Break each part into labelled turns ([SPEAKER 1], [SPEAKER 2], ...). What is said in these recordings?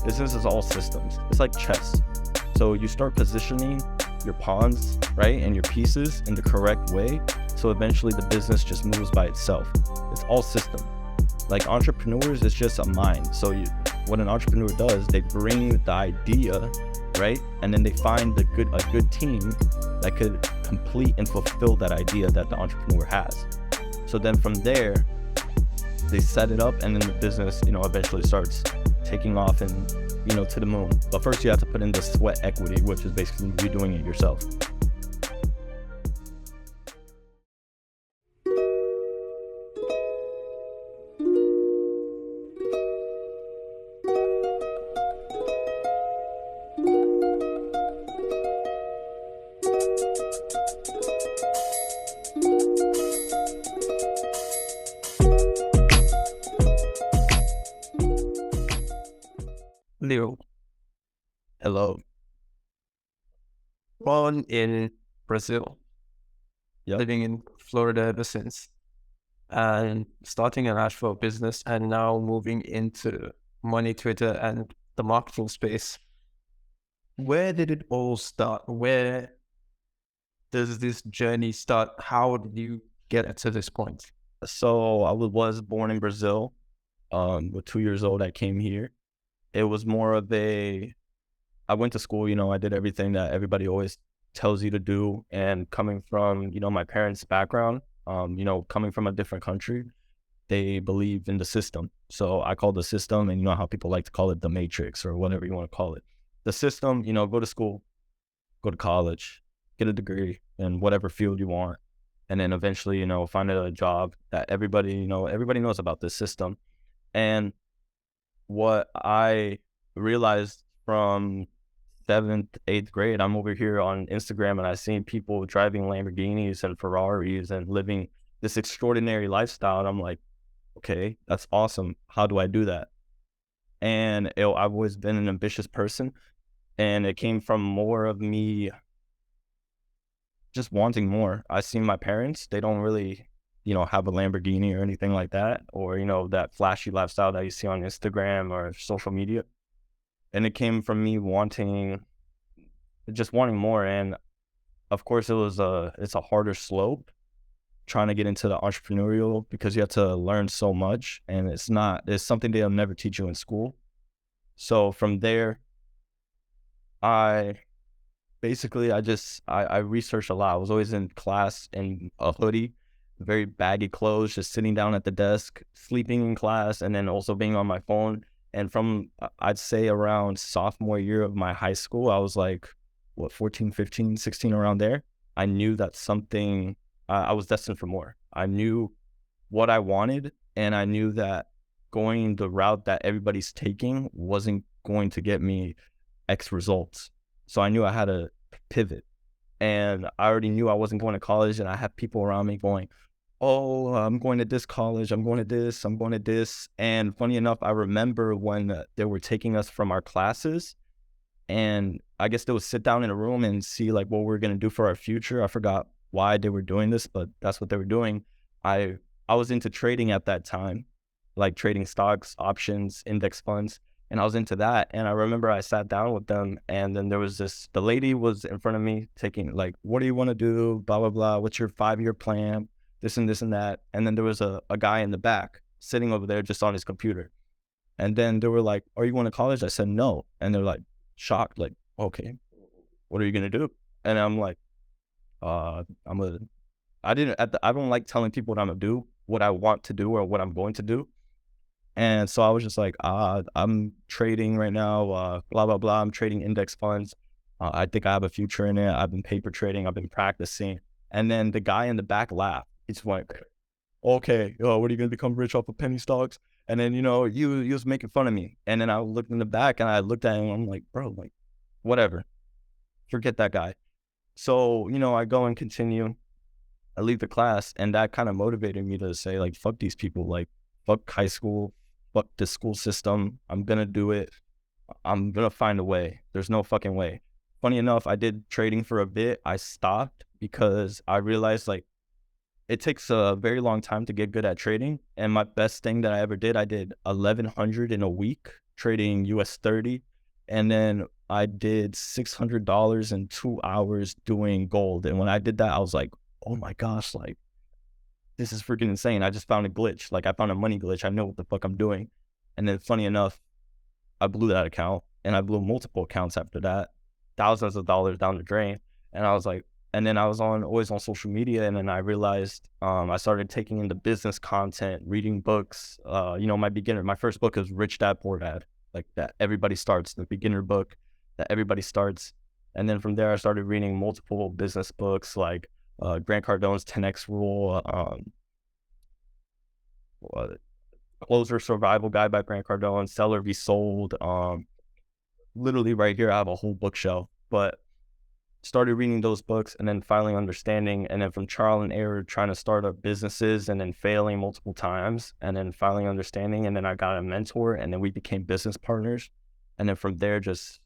[SPEAKER 1] Business is all systems. It's like chess. So you start positioning your pawns, right, and your pieces in the correct way. So eventually the business just moves by itself. It's all system. Like entrepreneurs, it's just a mind. So what an entrepreneur does, they bring the idea, right, and then they find a good team that could complete and fulfill that idea that the entrepreneur has. So then from there, they set it up, and then the business, eventually starts taking off and, to the moon. But first you have to put in the sweat equity, which is basically you doing it yourself.
[SPEAKER 2] Leo,
[SPEAKER 1] Hello.
[SPEAKER 2] born in Brazil,
[SPEAKER 1] Yep.
[SPEAKER 2] living in Florida ever since, and starting an asphalt business, and now moving into money, Twitter, and the marketing space. Where did it all start? Where does this journey start? How did you get to this point?
[SPEAKER 1] So I was born in Brazil. With 2 years old, I came here. It was more of I went to school, I did everything that everybody always tells you to do. And coming from, my parents' background, coming from a different country, they believe in the system. So I call the system, and you know how people like to call it the matrix or whatever you want to call it. The system, go to school, go to college, get a degree in whatever field you want. And then eventually, find a job that everybody knows about this system. And what I realized from 7th, 8th grade, I'm over here on Instagram and I seen people driving Lamborghinis and Ferraris and living this extraordinary lifestyle. And I'm like, okay, that's awesome. How do I do that? And I've always been an ambitious person, and it came from more of me just wanting more. I seen my parents, they don't really, have a Lamborghini or anything like that, or, that flashy lifestyle that you see on Instagram or social media. And it came from me just wanting more. And of course it's a harder slope trying to get into the entrepreneurial, because you have to learn so much, and it's something they'll never teach you in school. So from there, I researched a lot. I was always in class in a hoodie, very baggy clothes, just sitting down at the desk, sleeping in class, and then also being on my phone. And from, I'd say around sophomore year of my high school, I was like, 14, 15, 16, around there. I knew that I was destined for more. I knew what I wanted, and I knew that going the route that everybody's taking wasn't going to get me X results. So I knew I had to pivot. And I already knew I wasn't going to college, and I had people around me going, oh, I'm going to this college, I'm going to this. And funny enough, I remember when they were taking us from our classes, and I guess they would sit down in a room and see like what we're going to do for our future. I forgot why they were doing this, but that's what they were doing. I was into trading at that time, like trading stocks, options, index funds. And I was into that. And I remember I sat down with them, and then the lady was in front of me taking like, what do you want to do? Blah, blah, blah. What's your 5-year plan? This and this and that. And then there was a guy in the back sitting over there just on his computer. And then they were like, are you going to college? I said, no. And they're like shocked, like, okay, what are you going to do? And I'm like, I don't like telling people what I'm going to do, what I want to do, or what I'm going to do. And so I was just like, I'm trading right now, blah, blah, blah. I'm trading index funds. I think I have a future in it. I've been paper trading. I've been practicing. And then the guy in the back laughed. He's like, okay, what are you going to become rich off of penny stocks? And then, he was making fun of me. And then I looked in the back and I looked at him. I'm like, bro, like, whatever. Forget that guy. So, I go and continue. I leave the class, and that kind of motivated me to say, like, fuck these people. Like, fuck high school. Fuck the school system. I'm going to do it. I'm going to find a way. There's no fucking way. Funny enough, I did trading for a bit. I stopped because I realized like it takes a very long time to get good at trading. And my best thing that I ever did, I did 1,100 in a week trading US 30. And then I did $600 in 2 hours doing gold. And when I did that, I was like, oh my gosh, like, this is freaking insane. I just found a glitch. Like, I found a money glitch. I know what the fuck I'm doing. And then funny enough, I blew that account, and I blew multiple accounts after that, thousands of dollars down the drain. And I was like, and then I was always on social media, and then I realized I started taking into business content, reading books. My first book is Rich Dad Poor Dad, like that everybody starts, the beginner book that everybody starts. And then from there, I started reading multiple business books like Grant Cardone's 10X Rule, Closer Survival Guide by Grant Cardone, Sell or Be Sold. Literally right here, I have a whole bookshelf, but started reading those books and then finally understanding, and then from trial and error, trying to start up businesses and then failing multiple times and then finally understanding. And then I got a mentor, and then we became business partners. And then from there, just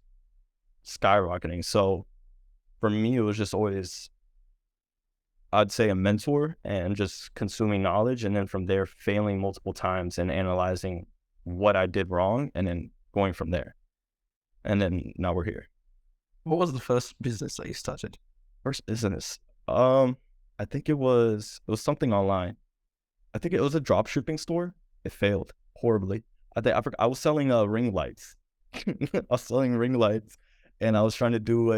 [SPEAKER 1] skyrocketing. So for me, it was just always, I'd say, a mentor and just consuming knowledge. And then from there, failing multiple times and analyzing what I did wrong and then going from there. And then now we're here.
[SPEAKER 2] What was the first business that you started?
[SPEAKER 1] First business. I think it was something online. I think it was a drop shipping store. It failed horribly. I was selling ring lights. I was selling ring lights, and I was trying to do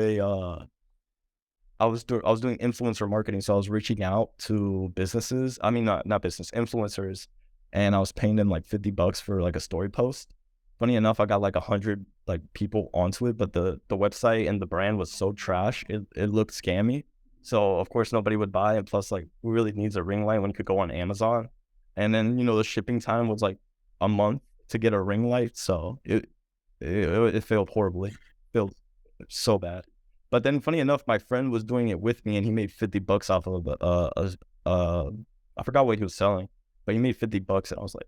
[SPEAKER 1] I was doing influencer marketing. So I was reaching out to businesses. I mean, not business, influencers, and I was paying them like $50 for like a story post. Funny enough, I got like 100 like people onto it, but the website and the brand was so trash. It looked scammy. So of course nobody would buy it. Plus, like, who really needs a ring light when it could go on Amazon? And then, the shipping time was like a month to get a ring light. So it failed horribly. Failed so bad. But then funny enough, my friend was doing it with me, and he made $50 off of I forgot what he was selling, but he made $50, and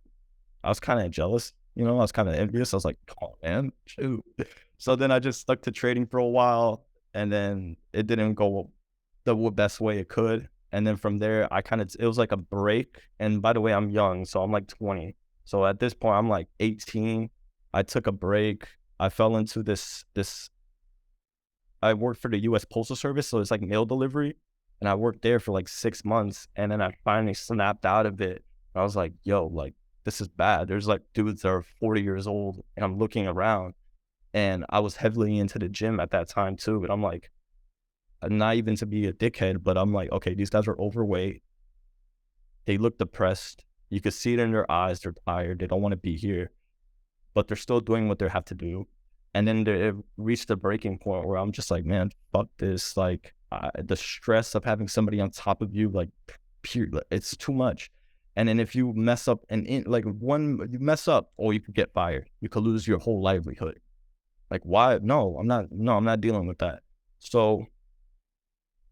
[SPEAKER 1] I was kind of jealous. I was kind of envious. I was like, come on, man, shoot. So then I just stuck to trading for a while, and then it didn't go the best way it could. And then from there, it was like a break. And by the way, I'm young, so I'm like 20. So at this point, I'm like 18. I took a break. I fell into this. I worked for the U.S. Postal Service, so it's like mail delivery. And I worked there for like 6 months, and then I finally snapped out of it. I was like, yo, like, this is bad. There's like dudes that are 40 years old, and I'm looking around, and I was heavily into the gym at that time too. And I'm like, not even to be a dickhead, but I'm like, okay, these guys are overweight. They look depressed. You could see it in their eyes. They're tired. They don't want to be here, but they're still doing what they have to do. And then it reached the breaking point where I'm just like, man, fuck this. Like, the stress of having somebody on top of you, like, it's too much. And then if you mess up you mess up, or you could get fired. You could lose your whole livelihood. Like, why? No, I'm not dealing with that. So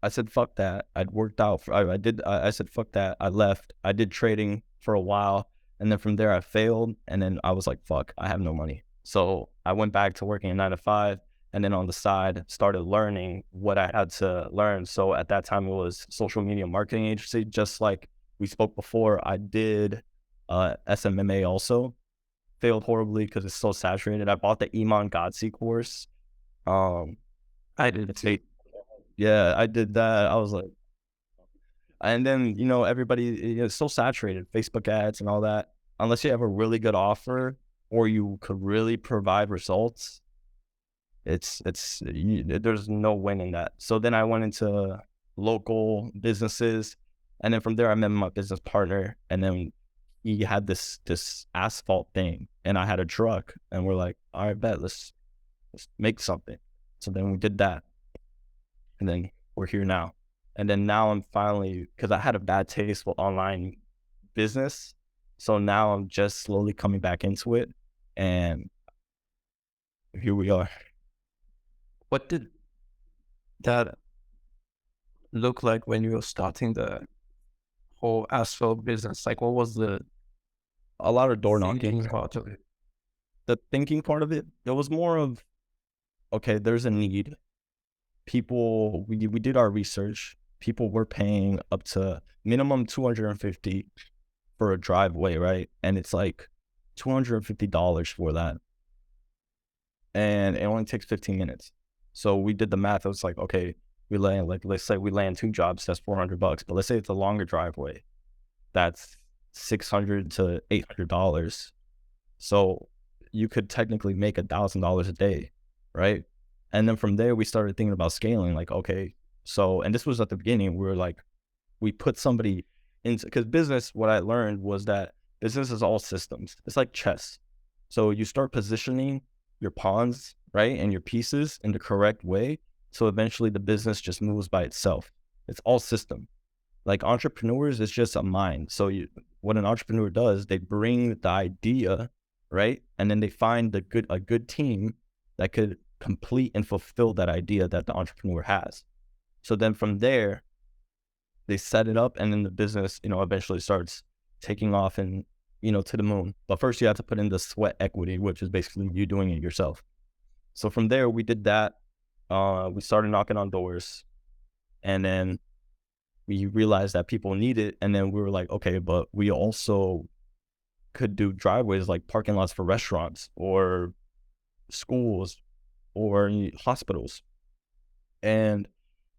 [SPEAKER 1] I said, fuck that. I'd worked out. I said, fuck that. I left. I did trading for a while. And then from there I failed. And then I was like, fuck, I have no money. So I went back to working a 9 to 5. And then on the side, started learning what I had to learn. So at that time, it was social media marketing agency, just like we spoke before. I did SMMA also. Failed horribly because it's so saturated. I bought the Iman Godse course.
[SPEAKER 2] I did too.
[SPEAKER 1] Yeah, I did that. I was like, and then, everybody, it's so saturated, Facebook ads and all that. Unless you have a really good offer or you could really provide results, there's no win in that. So then I went into local businesses, and then from there I met my business partner, and then he had this asphalt thing, and I had a truck, and we're like, all right, bet, let's make something. So then we did that, and then we're here now. And then now I'm finally, because I had a bad taste with online business, so now I'm just slowly coming back into it, and here we are.
[SPEAKER 2] What did that look like when you were starting the whole asphalt business? Like, what was the
[SPEAKER 1] A lot of door
[SPEAKER 2] thinking
[SPEAKER 1] knocking.
[SPEAKER 2] part of it?
[SPEAKER 1] The thinking part of it was more of, okay, there's a need. People, we did our research. People were paying up to minimum $250 for a driveway, right? And it's like $250 for that. and it only takes 15 minutes. So we did the math. It was like, okay, we land, like, let's say we land 2 jobs, that's $400. But let's say it's a longer driveway, that's $600 to $800. So you could technically make $1,000 a day, right? And then from there, we started thinking about scaling. Like, okay, so, and this was at the beginning. We were like, we put somebody into, because business, what I learned was that business is all systems. It's like chess. So you start positioning your pawns, right, and your pieces in the correct way. So eventually the business just moves by itself. It's all system. Like entrepreneurs, it's just a mind. So what an entrepreneur does, they bring the idea, right, and then they find a good team that could complete and fulfill that idea that the entrepreneur has. So then from there, they set it up, and then the business, eventually starts taking off and, to the moon. But first you have to put in the sweat equity, which is basically you doing it yourself. So from there, we did that. We started knocking on doors, and then we realized that people need it. And then we were like, okay, but we also could do driveways, like parking lots for restaurants or schools or hospitals. And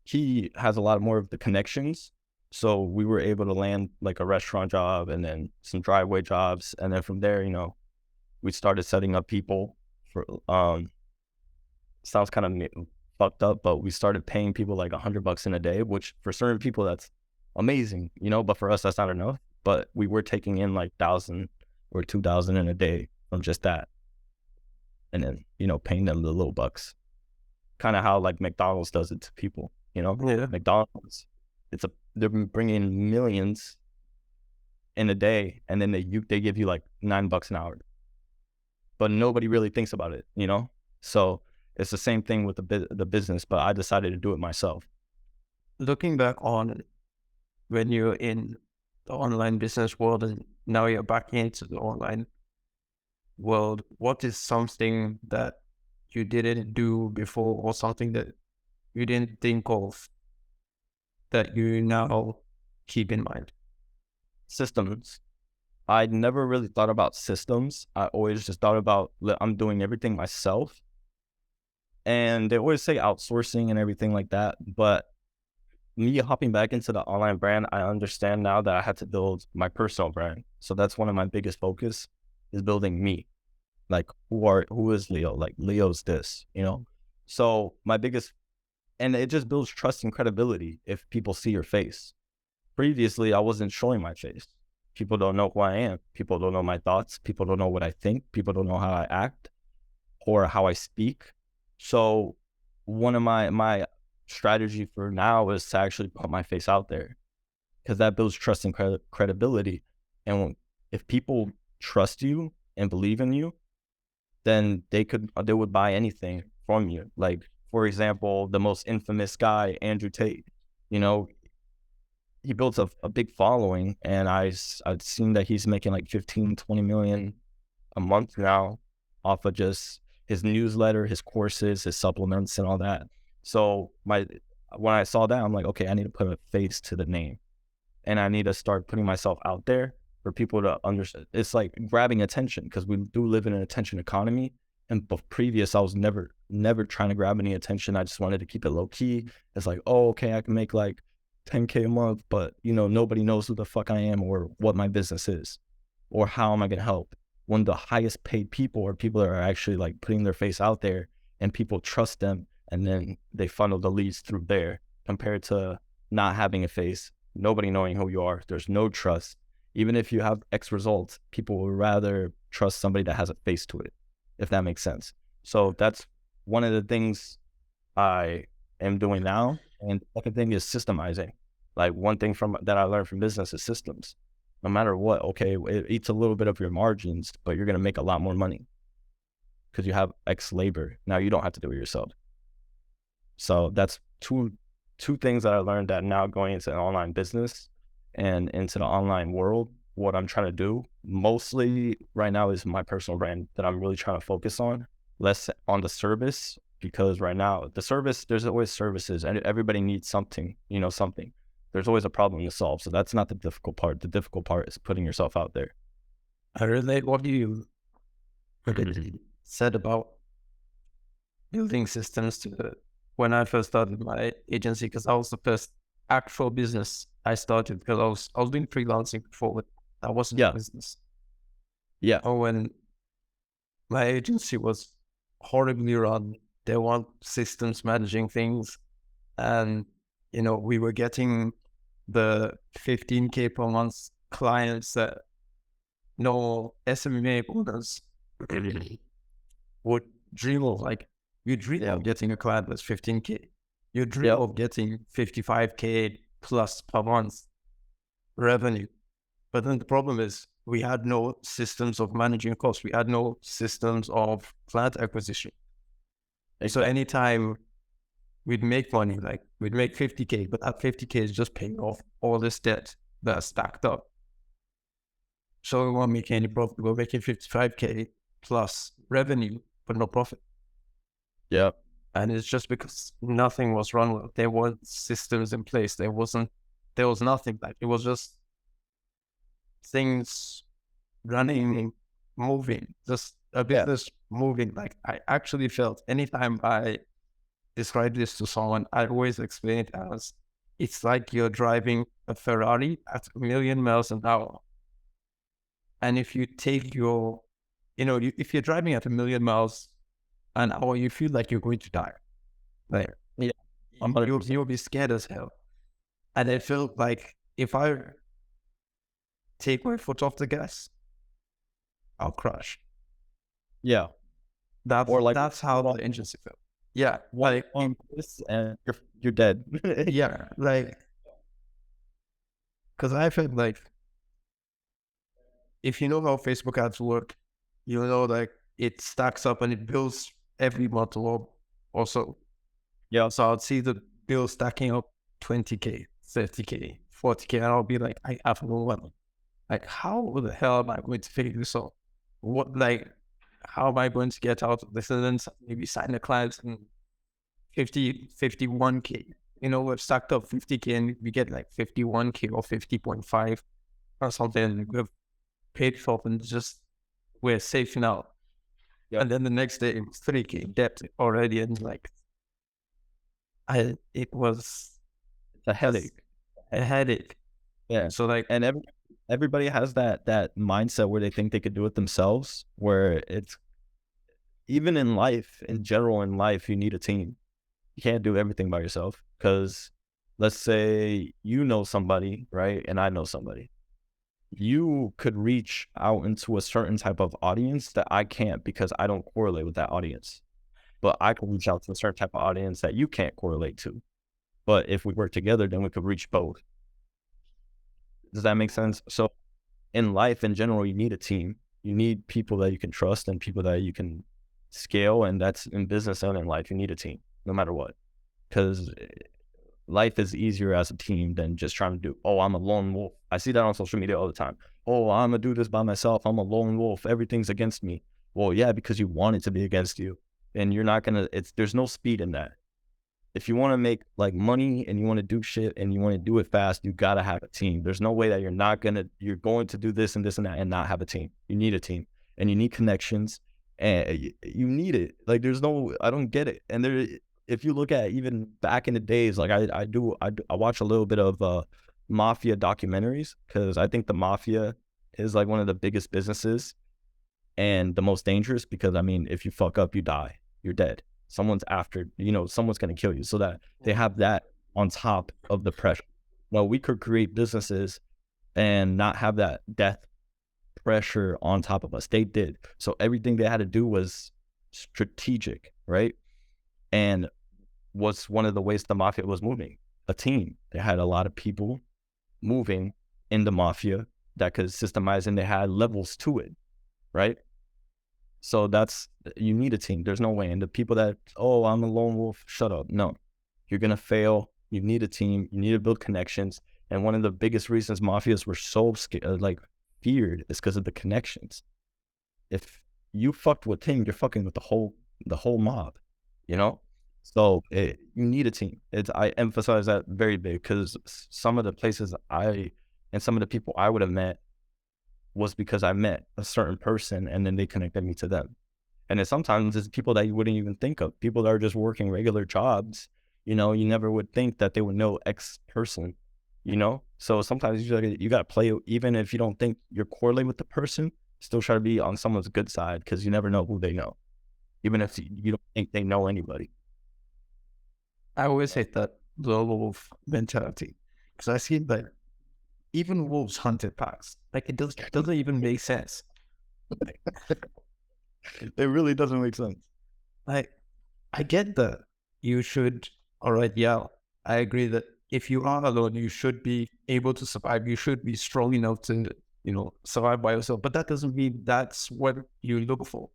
[SPEAKER 1] he has a lot more of the connections. So we were able to land like a restaurant job and then some driveway jobs. And then from there, we started setting up people for, sounds kind of fucked up, but we started paying people like $100 in a day, which for certain people, that's amazing, but for us, that's not enough. But we were taking in like 1,000 or 2,000 in a day from just that. And then, paying them the little bucks, kind of how like McDonald's does it to people,
[SPEAKER 2] Yeah.
[SPEAKER 1] McDonald's, they're bringing millions in a day, and then they give you like $9 an hour, but nobody really thinks about it, So it's the same thing with the business, but I decided to do it myself.
[SPEAKER 2] Looking back on when you're in the online business world and now you're back into the online world, what is something that you didn't do before, or something that you didn't think of that you now keep in mind?
[SPEAKER 1] Systems. I never really thought about systems. I always just thought about, I'm doing everything myself. And they always say outsourcing and everything like that. But me hopping back into the online brand, I understand now that I had to build my personal brand. So that's one of my biggest focus, is building me. Like, who is Leo? Like, Leo's this, So my biggest, and it just builds trust and credibility if people see your face. Previously, I wasn't showing my face. People don't know who I am. People don't know my thoughts. People don't know what I think. People don't know how I act or how I speak. So one of my strategy for now is to actually put my face out there, because that builds trust and credibility. And if people trust you and believe in you, then they would buy anything from you. Like, for example, the most infamous guy, Andrew Tate, he built a big following, and I've seen that he's making like 15, 20 million a month now off of just his newsletter, his courses, his supplements, and all that. So when I saw that, I'm like, okay, I need to put a face to the name, and I need to start putting myself out there for people to understand. It's like grabbing attention, because we do live in an attention economy. And previous, I was never trying to grab any attention. I just wanted to keep it low key. It's like, oh, okay, I can make like 10K a month, but nobody knows who the fuck I am or what my business is or how am I going to help. When the highest paid people are people that are actually like putting their face out there, and people trust them, and then they funnel the leads through there, compared to not having a face, nobody knowing who you are. There's no trust. Even if you have X results, people would rather trust somebody that has a face to it, if that makes sense. So that's one of the things I am doing now. And the second thing is systemizing. Like, one thing that I learned from business is systems. No matter what, okay, it eats a little bit of your margins, but you're going to make a lot more money because you have X labor. Now you don't have to do it yourself. So that's two things that I learned, that now going into an online business and into the online world, what I'm trying to do mostly right now is my personal brand that I'm really trying to focus on, less on the service, because right now the service, there's always services and everybody needs something, something. There's always a problem to solve. So that's not the difficult part. The difficult part is putting yourself out there.
[SPEAKER 2] I relate what you said about building systems when I first started my agency, because that was the first actual business I started, because I was doing freelancing before, but that wasn't a
[SPEAKER 1] Yeah.
[SPEAKER 2] business.
[SPEAKER 1] Yeah.
[SPEAKER 2] Or when my agency was horribly run, there weren't systems managing things, and we were getting the 15K per month clients that no SMMA owners would dream of. Like, you dream
[SPEAKER 1] Yeah.
[SPEAKER 2] of getting a client that's 15K. You dream
[SPEAKER 1] Yeah.
[SPEAKER 2] of getting 55K plus per month revenue. But then the problem is we had no systems of managing costs. We had no systems of client acquisition. So
[SPEAKER 1] Exactly.
[SPEAKER 2] anytime we'd make money, like we'd make 50K, but that 50K is just paying off all this debt that's stacked up. So we weren't making any profit. We were making 55K plus revenue, but no profit.
[SPEAKER 1] Yeah.
[SPEAKER 2] And it's just because nothing was run well. There weren't systems in place. There was nothing. Like, it was just things running, moving, just a business moving. Like, I actually felt anytime I describe this to someone, I always explain it as, it's like you're driving a Ferrari at 1,000,000 miles an hour. And if you take if you're driving at 1,000,000 miles an hour, you feel like you're going to die. Like,
[SPEAKER 1] Yeah.
[SPEAKER 2] you'll be scared as hell. And I felt like if I take my foot off the gas, I'll crash.
[SPEAKER 1] Yeah.
[SPEAKER 2] That's
[SPEAKER 1] Or like
[SPEAKER 2] that's how the agency felt. Yeah,
[SPEAKER 1] one on this and you're dead.
[SPEAKER 2] yeah, like, because I felt like, if you know how Facebook ads work, like, it stacks up and it builds every month or so.
[SPEAKER 1] Yeah.
[SPEAKER 2] So I'd see the bill stacking up 20K, 30K, 40K, and I'll be like, I have no money. Like, how the hell am I going to figure this out? How am I going to get out of this? And then maybe sign a client and 51K. We've stacked up 50K and we get like 51K or 50.5 or something. And we've paid for it and just, we're safe now.
[SPEAKER 1] Yeah.
[SPEAKER 2] And then the next day, it was 3K debt already. And like, it was
[SPEAKER 1] a headache.
[SPEAKER 2] a headache.
[SPEAKER 1] Yeah.
[SPEAKER 2] So like,
[SPEAKER 1] And everybody has that mindset where they think they could do it themselves, where it's, even in life, in general, in life, you need a team. You can't do everything by yourself, because let's say you know somebody, right? And I know somebody. You could reach out into a certain type of audience that I can't, because I don't correlate with that audience. But I can reach out to a certain type of audience that you can't correlate to. But if we work together, then we could reach both. Does that make sense? So in life, in general, you need a team. You need people that you can trust and people that you can scale. And that's in business and in life. You need a team, no matter what. Because life is easier as a team than just trying to do, oh, I'm a lone wolf. I see that on social media all the time. Oh, I'm going to do this by myself. I'm a lone wolf. Everything's against me. Well, yeah, because you want it to be against you. And you're not going to, there's no speed in that. If you want to make like money and you want to do shit and you want to do it fast, you got to have a team. There's no way that you're going to do this and this and that and not have a team. You need a team and you need connections and you need it. Like, I don't get it. And if you look at even back in the days, like I watch a little bit of mafia documentaries, because I think the mafia is like one of the biggest businesses and the most dangerous, because I mean, if you fuck up, you die, you're dead. Someone's someone's going to kill you. So that they have that on top of the pressure. Well, we could create businesses and not have that death pressure on top of us. They did. So everything they had to do was strategic, right? And what's one of the ways the mafia was moving? A team. They had a lot of people moving in the mafia that could systemize, and they had levels to it, right? So you need a team. There's no way. And the people that, oh, I'm a lone wolf, shut up. No, you're going to fail. You need a team. You need to build connections. And one of the biggest reasons mafias were so feared is because of the connections. If you fucked with a team, you're fucking with the whole mob, So you need a team. I emphasize that very big, because some of the places and some of the people I would have met was because I met a certain person and then they connected me to them. And it's sometimes it's people that you wouldn't even think of, people that are just working regular jobs. You know, you never would think that they would know X person, you know? So sometimes you got to play, even if you don't think you're correlating with the person, still try to be on someone's good side because you never know who they know, even if you don't think they know anybody.
[SPEAKER 2] I always hate that the wolf mentality because I see that even wolves hunted packs. Like doesn't even make sense.
[SPEAKER 1] It really doesn't make sense.
[SPEAKER 2] Like I get that you should. All right, yeah, I agree that if you are alone, you should be able to survive. You should be strong enough to survive by yourself. But that doesn't mean that's what you look for.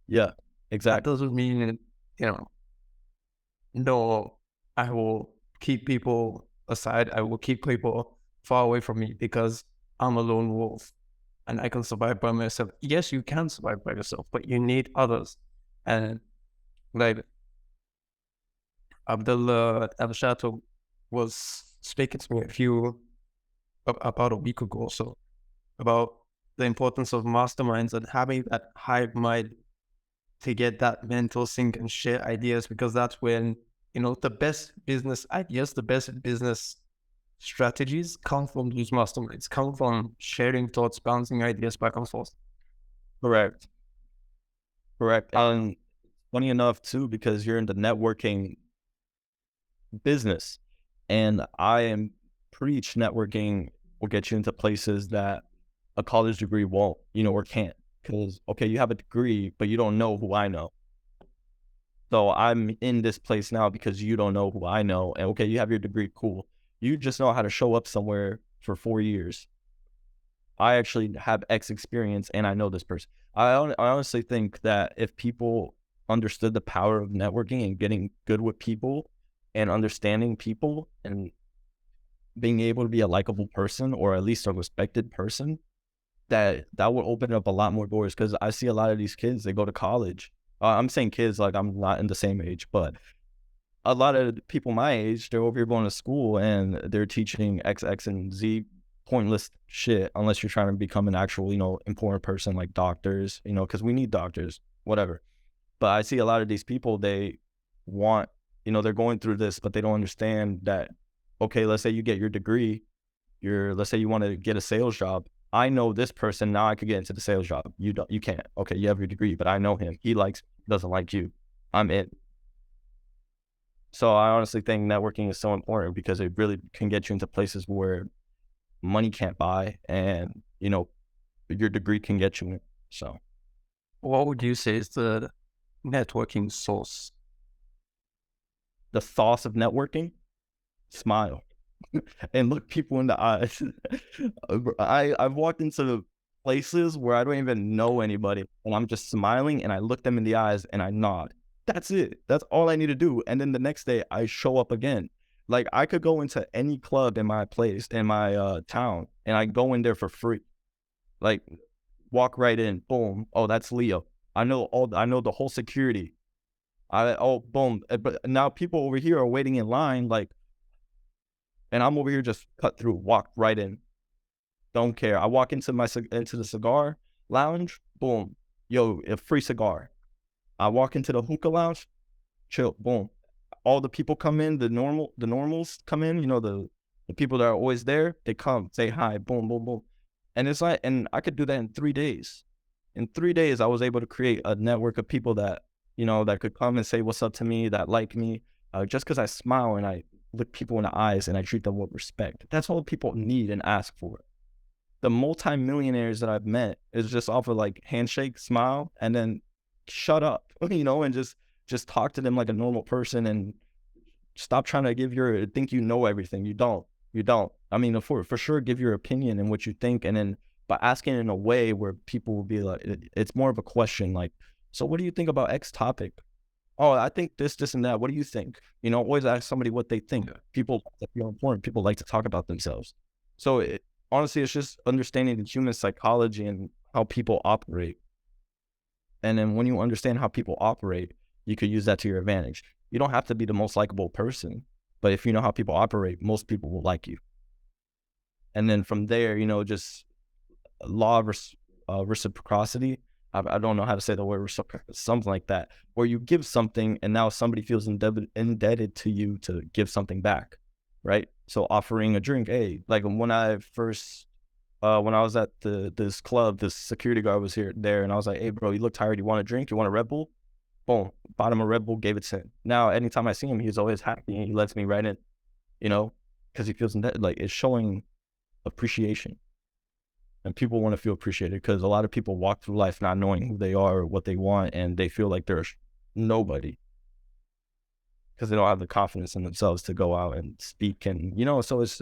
[SPEAKER 1] Yeah,
[SPEAKER 2] That
[SPEAKER 1] exactly.
[SPEAKER 2] doesn't mean you know. No, I will keep people aside. I will keep people far away from me because I'm a lone wolf and I can survive by myself. Yes, you can survive by yourself, but you need others. And like Abdullah Al Shato was speaking to me about a week ago or so about the importance of masterminds and having that hive mind to get that mental sync and share ideas, because that's when the best business ideas, the best business strategies come from these masterminds, come from sharing thoughts, bouncing ideas back and forth.
[SPEAKER 1] Correct. Correct. And funny enough too, because you're in the networking business, and I am preach networking will get you into places that a college degree won't, or can't. Because okay, you have a degree, but you don't know who I know. So I'm in this place now because you don't know who I know. And okay, you have your degree, cool. You just know how to show up somewhere for 4 years. I actually have X experience and I know this person. I honestly think that if people understood the power of networking and getting good with people and understanding people and being able to be a likable person or at least a respected person, that would open up a lot more doors. Because I see a lot of these kids, they go to college. I'm saying kids like I'm not in the same age, but a lot of people my age, they're over here going to school and they're teaching X, X, and Z pointless shit unless you're trying to become an actual, important person like doctors, because we need doctors, whatever. But I see a lot of these people, they want, they're going through this, but they don't understand that, okay, let's say you get your degree, let's say you want to get a sales job. I know this person, now I could get into the sales job. You can't. Okay, you have your degree, but I know him. He doesn't like you. I'm in. So I honestly think networking is so important because it really can get you into places where money can't buy, and your degree can get you in. So
[SPEAKER 2] What would you say is the networking source?
[SPEAKER 1] the sauce of networking, smile and look people in the eyes. I've walked into places where I don't even know anybody and I'm just smiling and I look them in the eyes and I nod. That's it. That's all I need to do. And then the next day I show up again. Like I could go into any club in my place, in my town, and I go in there for free. Like walk right in, boom. Oh, that's Leo. I know the whole security. Boom. But now people over here are waiting in line, like, and I'm over here just cut through, walk right in. Don't care. I walk into into the cigar lounge, boom. Yo, a free cigar. I walk into the hookah lounge, chill, boom. All the people come in, the normals come in, the people that are always there, they come, say hi, boom, boom, boom. And it's like, and I could do that in 3 days. In 3 days, I was able to create a network of people that, that could come and say what's up to me, that like me, just because I smile and I look people in the eyes and I treat them with respect. That's all people need and ask for. The multimillionaires that I've met is just off of like handshake, smile, and then shut up, and just talk to them like a normal person and stop trying to think you know everything. You don't. You don't. I mean, for sure, give your opinion and what you think, and then by asking in a way where people will be like, it's more of a question, like, so what do you think about X topic? Oh, I think this, and that. What do you think? Always ask somebody what they think. People that feel important. People like to talk about themselves. So honestly, it's just understanding the human psychology and how people operate. And then when you understand how people operate, you could use that to your advantage. You don't have to be the most likable person, but if you know how people operate, most people will like you. And then from there, just law of reciprocity. I don't know how to say the word reciprocal, something like that, where you give something and now somebody feels indebted to you to give something back, right? So offering a drink, hey, like when I first, when I was at this club, this security guard was there, and I was like, hey, bro, you look tired. You want a drink? You want a Red Bull? Boom, bought him a Red Bull, gave it to him. Now, anytime I see him, he's always happy and he lets me right in, you know, because he feels indebted. Like it's showing appreciation. And people want to feel appreciated because a lot of people walk through life not knowing who they are or what they want, and they feel like they're nobody because they don't have the confidence in themselves to go out and speak. And so it's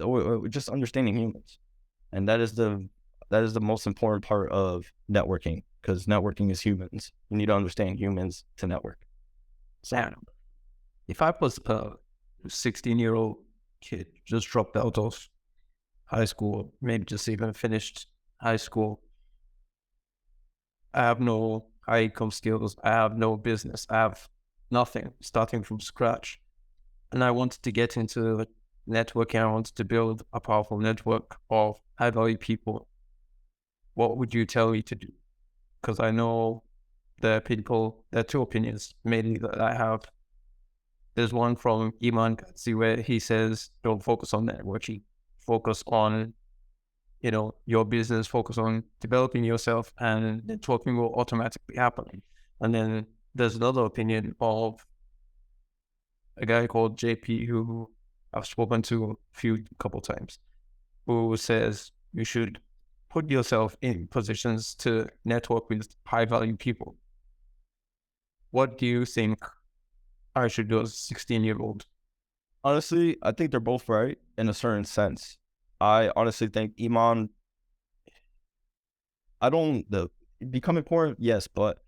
[SPEAKER 1] just understanding humans, and that is the most important part of networking, because networking is humans. You need to understand humans to network. So
[SPEAKER 2] Now, if I was a 16-year-old kid, just dropped out of high school, maybe just even finished high school, I have no high income skills, I have no business, I have nothing, starting from scratch. And I wanted to get into networking, I wanted to build a powerful network of high value people. What would you tell me to do? Because I know there are two opinions mainly that I have. There's one from Iman Katsi where he says, don't focus on networking, focus on your business, focus on developing yourself, and networking will automatically happen. And then there's another opinion of a guy called JP, who I've spoken to a couple times, who says you should put yourself in positions to network with high value people. What do you think I should do as a 16-year-old?
[SPEAKER 1] honestly, I think they're both right in a certain sense. I honestly think Iman, become important, yes, but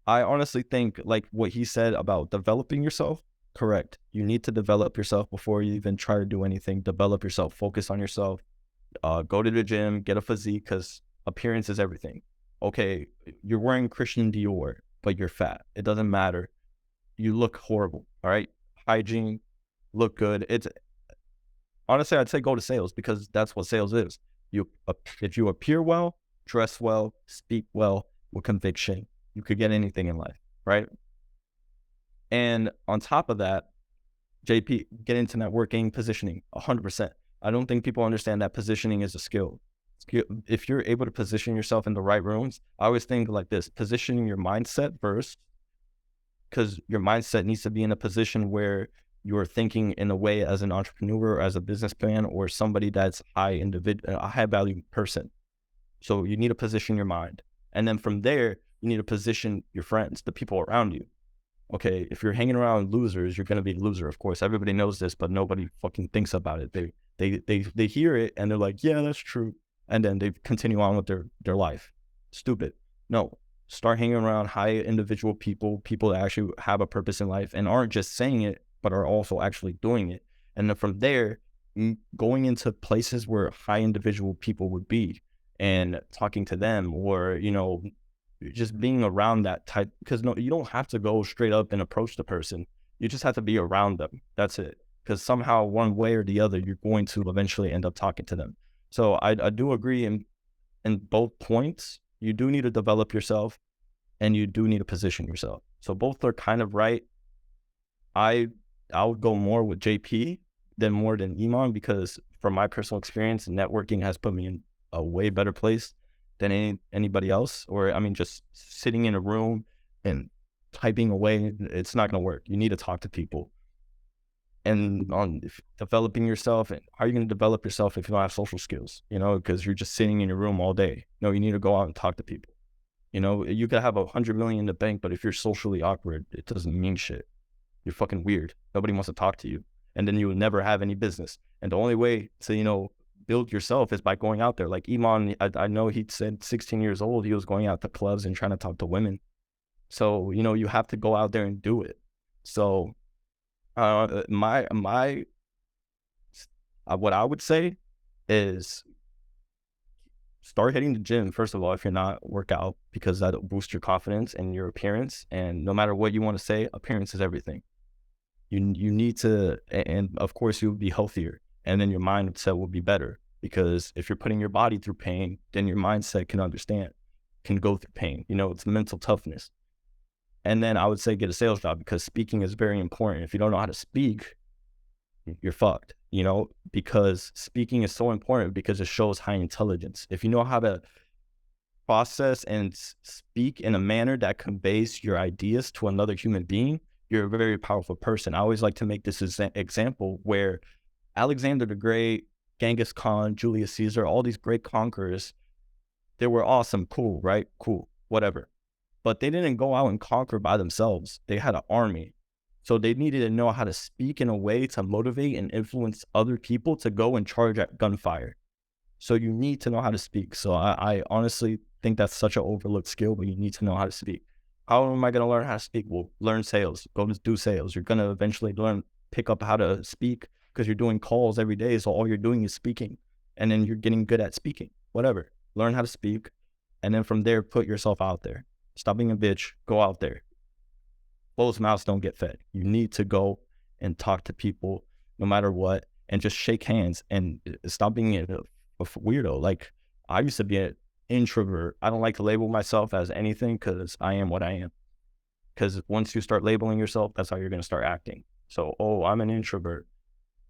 [SPEAKER 1] I honestly think like what he said about developing yourself, correct. You need to develop yourself before you even try to do anything. Develop yourself, focus on yourself, go to the gym, get a physique, because appearance is everything. Okay, you're wearing Christian Dior, but you're fat. It doesn't matter. You look horrible, all right? Hygiene, look good. It's honestly, I'd say go to sales, because that's what sales is. If you appear well, dress well, speak well with conviction, you could get anything in life, right? And on top of that, JP, get into networking, positioning, 100%. I don't think people understand that positioning is a skill. If you're able to position yourself in the right rooms, I always think like this: positioning your mindset first, because your mindset needs to be in a position where you're thinking in a way as an entrepreneur, as a businessman, or somebody that's a high value person. So you need to position your mind. And then from there, you need to position your friends, the people around you. Okay, if you're hanging around losers, you're going to be a loser. Of course, everybody knows this, but nobody fucking thinks about it. They hear it and they're like, yeah, that's true. And then they continue on with their life. Stupid. No, start hanging around high individual people that actually have a purpose in life and aren't just saying it, but are also actually doing it. And then from there, going into places where high individual people would be and talking to them, or, just being around that type, because no, you don't have to go straight up and approach the person. You just have to be around them. That's it. Because somehow, one way or the other, you're going to eventually end up talking to them. So I do agree in both points. You do need to develop yourself, and you do need to position yourself. So both are kind of right. I would go more with JP more than Iman, because from my personal experience, networking has put me in a way better place than anybody else. Or I mean, just sitting in a room and typing away, it's not going to work. You need to talk to people. And on developing yourself, and how are you going to develop yourself if you don't have social skills? Because you're just sitting in your room all day. No, you need to go out and talk to people. You could have 100 million in the bank, but if you're socially awkward, it doesn't mean shit. You're fucking weird. Nobody wants to talk to you. And then you will never have any business. And the only way to, build yourself is by going out there. Like Iman, I know he said 16 years old, he was going out to clubs and trying to talk to women. So, you have to go out there and do it. So, what I would say is start hitting the gym, first of all, if you're not work out, because that'll boost your confidence and your appearance. And no matter what you want to say, appearance is everything. You need to, and of course you'll be healthier, and then your mindset will be better, because if you're putting your body through pain, then your mindset can understand. can go through pain. It's mental toughness. And then I would say get a sales job, because speaking is very important. If you don't know how to speak, you're fucked, because speaking is so important, because it shows high intelligence. If you know how to process and speak in a manner that conveys your ideas to another human being, you're a very powerful person. I always like to make this example where Alexander the Great, Genghis Khan, Julius Caesar, all these great conquerors, they were awesome, cool, right? Cool, whatever. But they didn't go out and conquer by themselves. They had an army. So they needed to know how to speak in a way to motivate and influence other people to go and charge at gunfire. So you need to know how to speak. So I honestly think that's such an overlooked skill, but you need to know how to speak. How am I going to learn how to speak? Well, learn sales. Go to do sales. You're going to eventually pick up how to speak, because you're doing calls every day. So all you're doing is speaking, and then you're getting good at speaking, whatever. Learn how to speak. And then from there, put yourself out there. Stop being a bitch. Go out there. Closed mouths don't get fed. You need to go and talk to people no matter what, and just shake hands and stop being a weirdo. Like, I used to be an introvert. I don't like to label myself as anything, because I am what I am. Because once you start labeling yourself, that's how you're going to start acting. So, oh, I'm an introvert.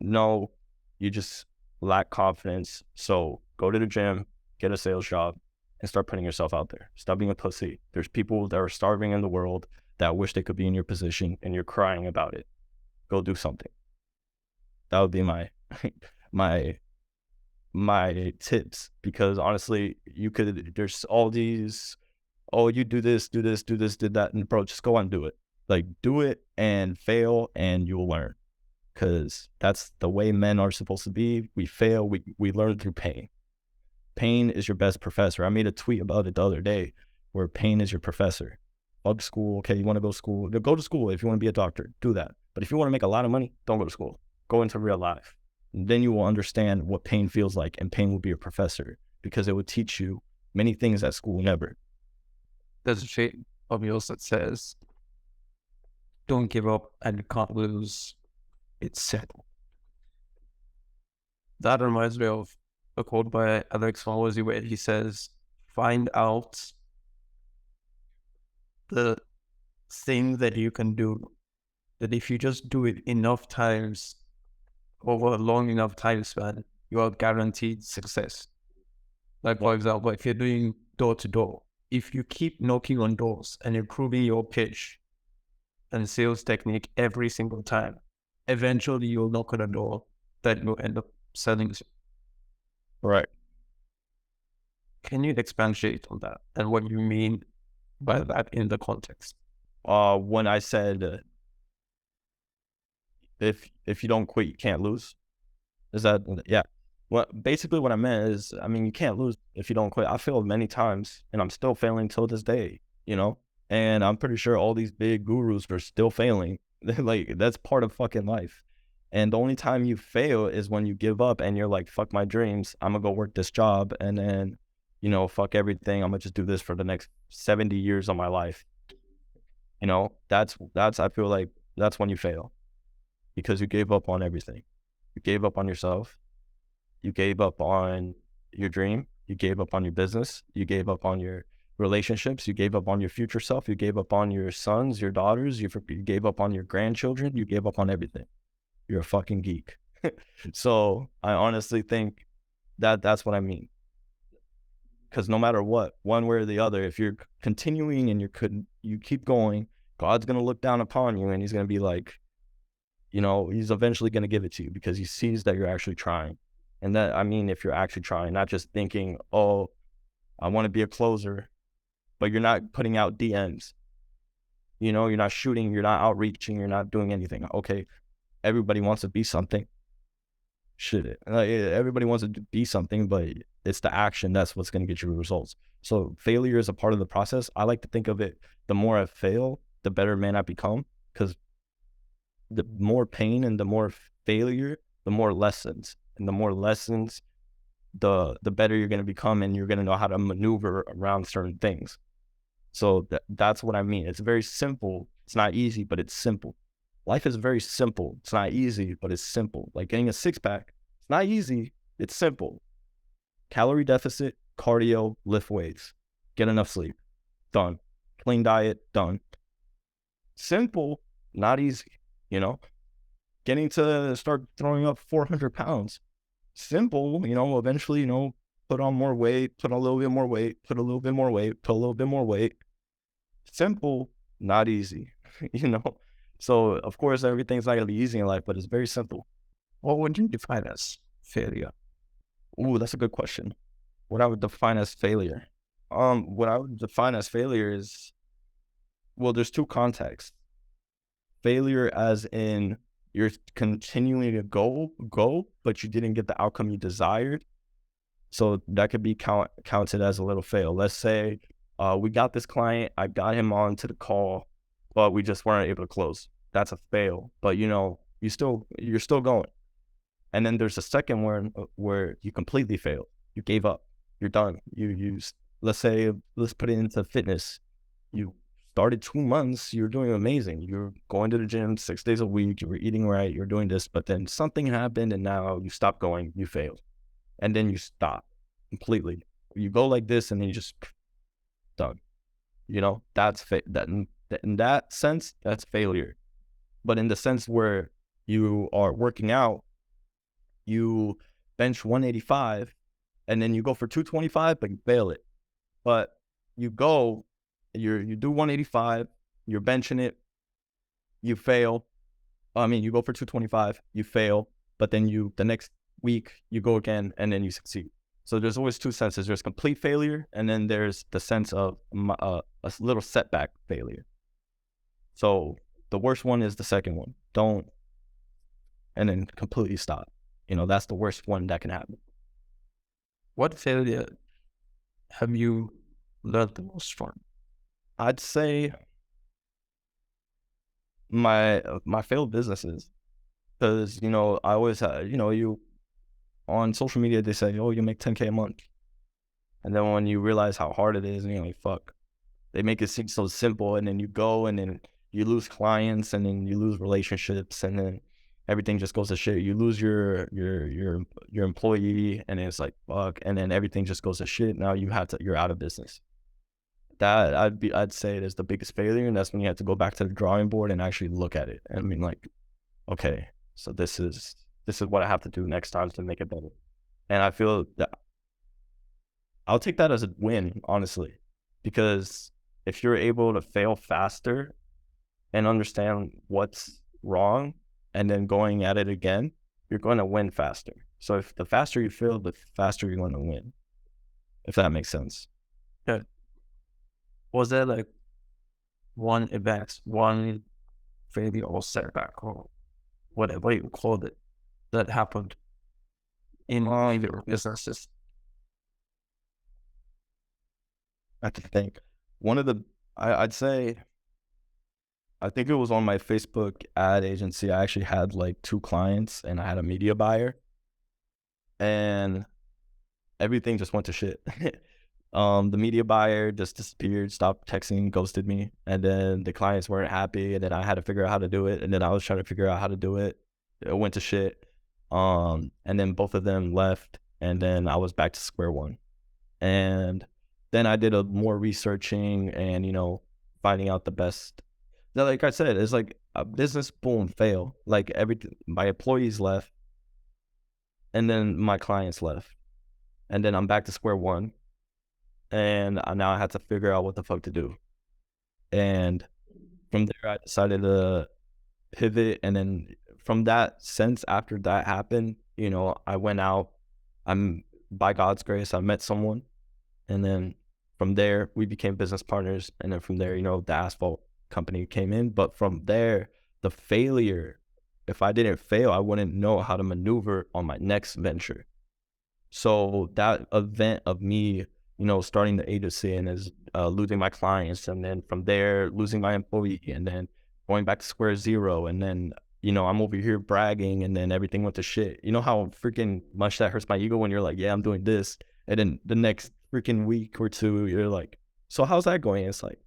[SPEAKER 1] No, you just lack confidence. So go to the gym, get a sales job, and start putting yourself out there. Stop being a pussy. There's people that are starving in the world that wish they could be in your position, and you're crying about it. Go do something. That would be my my tips, because honestly, there's all these, oh, you do this, did that, and bro, just go on and do it. Like, do it and fail, and you'll learn, because that's the way men are supposed to be. We fail, we learn through pain. Pain is your best professor. I made a tweet about it the other day, where pain is your professor. Fuck school. Okay, you want to go to school? Go to school. If you want to be a doctor, do that. But if you want to make a lot of money, don't go to school. Go into real life. And then you will understand what pain feels like, and pain will be your professor, because it will teach you many things that school never.
[SPEAKER 2] There's a trait of yours that says, don't give up and you can't lose. It's simple. That reminds me of a quote by Alex Hormozy, where he says, find out the thing that you can do, that if you just do it enough times over a long enough time span, you are guaranteed success. Like, for example, if you're doing door to door, if you keep knocking on doors and improving your pitch and sales technique every single time, eventually you'll knock on a door that you'll end up selling to.
[SPEAKER 1] Right.
[SPEAKER 2] Can you expatiate on that and what you mean by that in the context?
[SPEAKER 1] When I said, if you don't quit, you can't lose. Is that, yeah. Well, basically what I meant is, you can't lose if you don't quit. I failed many times, and I'm still failing till this day, and I'm pretty sure all these big gurus are still failing. Like, that's part of fucking life. And the only time you fail is when you give up and you're like, fuck my dreams. I'm gonna go work this job, and then, fuck everything. I'm gonna just do this for the next 70 years of my life. That's I feel like that's when you fail, because you gave up on everything. You gave up on yourself. You gave up on your dream. You gave up on your business. You gave up on your relationships. You gave up on your future self. You gave up on your sons, your daughters. You gave up on your grandchildren. You gave up on everything. You're a fucking geek. So I honestly think that's what I mean. Because no matter what, one way or the other, if you're continuing and you keep going, God's going to look down upon you, and he's going to be like, he's eventually going to give it to you, because he sees that you're actually trying. And that, if you're actually trying, not just thinking, oh, I want to be a closer, but you're not putting out DMs. You're not shooting, you're not outreaching, you're not doing anything. Okay, everybody wants to be something. Shit, everybody wants to be something, but it's the action that's what's going to get you results. So failure is a part of the process. I like to think of it, the more I fail, the better man I become, because the more pain and the more failure, the more lessons. And the more lessons, the better you're going to become, and you're going to know how to maneuver around certain things. So that's what I mean. It's very simple. It's not easy, but it's simple. Life is very simple. It's not easy, but it's simple. Like getting a six-pack. It's not easy. It's simple. Calorie deficit, cardio, lift weights. get enough sleep, done. Clean diet, done. Simple, not easy, you know? Getting to start throwing up 400 pounds. Simple, eventually, put on more weight, put a little bit more weight, put a little bit more weight, put a little bit more weight. Simple, not easy, you know? So, of course, everything's not going to be easy in life, but it's very simple.
[SPEAKER 2] What would you define as failure?
[SPEAKER 1] Ooh, that's a good question. What I would define as failure. What I would define as failure is, well, there's two contexts. Failure as in you're continuing to go, but you didn't get the outcome you desired. So that could be counted as a little fail. Let's say we got this client, I got him on to the call, but we just weren't able to close. That's a fail. But you're still going. And then there's a second one where you completely failed. You gave up. You're done. Let's put it into fitness. You started 2 months, you're doing amazing. You're going to the gym 6 days a week, you were eating right, you're doing this, but then something happened and now you stop going, you failed. And then you stop completely. You go like this and then you just done. That's in that sense, that's failure. But in the sense where you are working out, you bench 185 and then you go for 225, but you fail it. But you do 185, you're benching it, you fail. You go for 225, you fail, but then the next week you go again and then you succeed. So there's always two senses. There's complete failure, and then there's the sense of a little setback failure. So the worst one is the second one. Don't, and then completely stop. That's the worst one that can happen.
[SPEAKER 2] What failure have you learned the most from?
[SPEAKER 1] I'd say my failed businesses, because I always you on social media they say, oh, you make 10K a month, and then when you realize how hard it is, and you're like, fuck, they make it seem so simple, and then you go and then you lose clients, and then you lose relationships, and then everything just goes to shit. You lose your employee, and it's like, fuck, and then everything just goes to shit. Now you're out of business. That I'd say it is the biggest failure, and that's when you have to go back to the drawing board and actually look at it. Okay, so this is what I have to do next time to make it better. And I feel that I'll take that as a win, honestly, because if you're able to fail faster and understand what's wrong and then going at it again, you're going to win faster. So if the faster you fail, the faster you're going to win, if that makes sense.
[SPEAKER 2] Yeah. Was there like one event, one failure or setback or whatever you called it that happened in your businesses?
[SPEAKER 1] I have to think. I'd say, I think it was on my Facebook ad agency. I actually had like 2 clients and I had a media buyer, and everything just went to shit. The media buyer just disappeared, stopped texting, ghosted me, and then the clients weren't happy, and then I had to figure out how to do it, and then I was trying to figure out how to do it. It went to shit. And then both of them left, and then I was back to square one. And then I did more researching and, finding out the best. Like I said, it's like a business, boom, fail. Like my employees left, and then my clients left, and then I'm back to square one. And now I had to figure out what the fuck to do. And from there, I decided to pivot. And then from that sense, after that happened, I went out. By God's grace, I met someone. And then from there, we became business partners. And then from there, the asphalt company came in. But from there, the failure, if I didn't fail, I wouldn't know how to maneuver on my next venture. So that event of me, starting the agency and losing my clients, and then from there losing my employee, and then going back to square zero, and then I'm over here bragging, and then everything went to shit. You know how freaking much that hurts my ego when you're like, yeah, I'm doing this, and then the next freaking week or two you're like, so how's that going? It's like,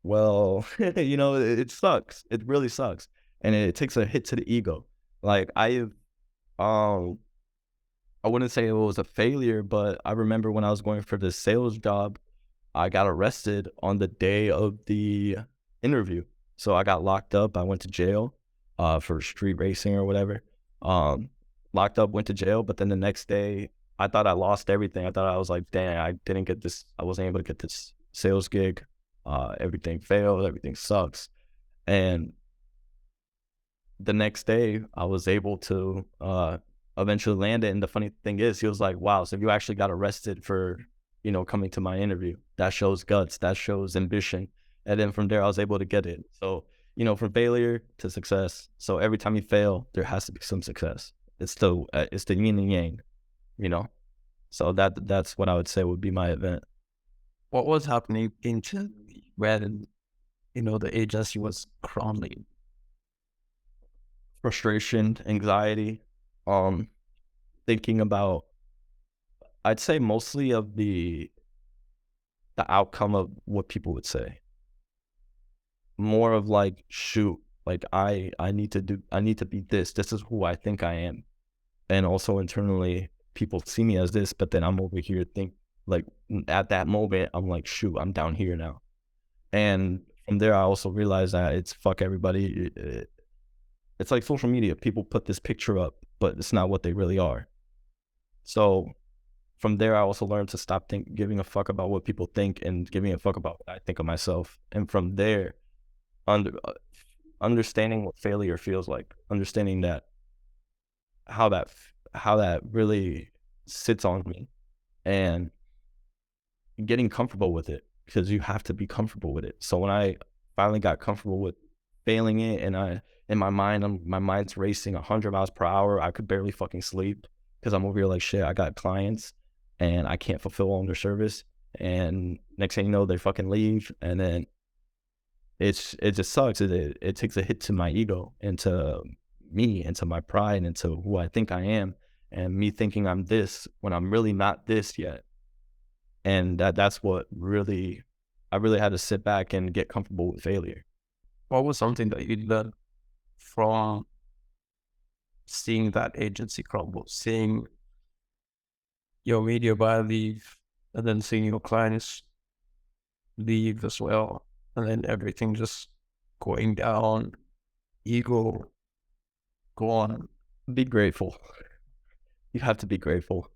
[SPEAKER 1] well, it sucks. It really sucks, and it takes a hit to the ego. Like I've I wouldn't say it was a failure, but I remember when I was going for this sales job, I got arrested on the day of the interview. So I got locked up. I went to jail for street racing or whatever. Um, Locked up, went to jail. But then the next day, I thought I lost everything. I thought I was like, dang, I didn't get this. I wasn't able to get this sales gig. Everything failed. Everything sucks. And the next day, I was able to eventually land it. And the funny thing is, he was like, wow, so you actually got arrested for, coming to my interview. That shows guts. That shows ambition. And then from there, I was able to get it. So, from failure to success. So every time you fail, there has to be some success. It's the yin and yang, you know? So that's what I would say would be my event.
[SPEAKER 2] What was happening internally when, the agency was crumbling?
[SPEAKER 1] Frustration, anxiety, um, thinking about, I'd say mostly of the outcome of what people would say. More of like, shoot, like I need to be this. This is who I think I am. And also internally, people see me as this, but then I'm over here like at that moment, I'm like, shoot, I'm down here now. And from there, I also realized that it's fuck everybody. It's like social media. People put this picture up, but it's not what they really are. So from there, I also learned to stop giving a fuck about what people think and giving a fuck about what I think of myself. And from there, under, understanding what failure feels like, understanding that how that really sits on me, and getting comfortable with it, because you have to be comfortable with it. So when I finally got comfortable with failing it, and in my mind, my mind's racing 100 miles per hour. I could barely fucking sleep because I'm over here like, shit, I got clients and I can't fulfill all their service. And next thing you know, they fucking leave. And then it just sucks. It takes a hit to my ego and to me and to my pride and to who I think I am, and me thinking I'm this when I'm really not this yet. And that's what really, I really had to sit back and get comfortable with failure.
[SPEAKER 2] What was something that you learned from seeing that agency crumble, seeing your media buyer leave, and then seeing your clients leave as well, and then everything just going down, ego gone?
[SPEAKER 1] Be grateful. You have to be grateful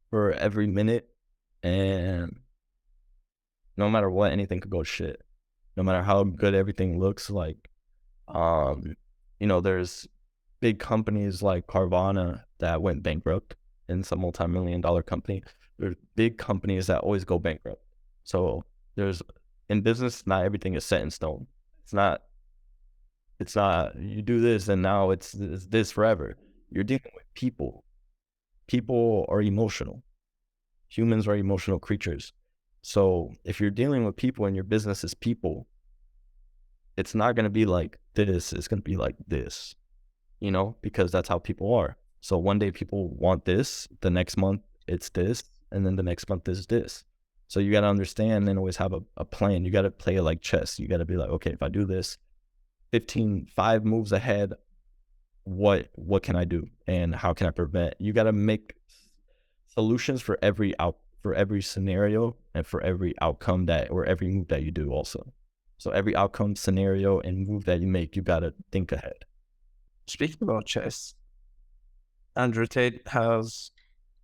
[SPEAKER 1] for every minute, and no matter what, anything could go to shit. No matter how good everything looks, like, there's big companies like Carvana that went bankrupt, and it's a multi-million-dollar company. There's big companies that always go bankrupt. So in business, not everything is set in stone. It's not you do this and now it's this forever. You're dealing with people. People are emotional. Humans are emotional creatures. So if you're dealing with people and your business is people, it's not going to be like this. It's going to be like this, because that's how people are. So one day people want this, the next month it's this, and then the next month is this. So you got to understand and always have a plan. You got to play it like chess. You got to be like, okay, if I do this 5 moves ahead, what can I do and how can I prevent? You got to make solutions for every scenario and for every outcome or every move that you do also. So every outcome, scenario, and move that you make, you got to think ahead.
[SPEAKER 2] Speaking about chess, Andrew Tate has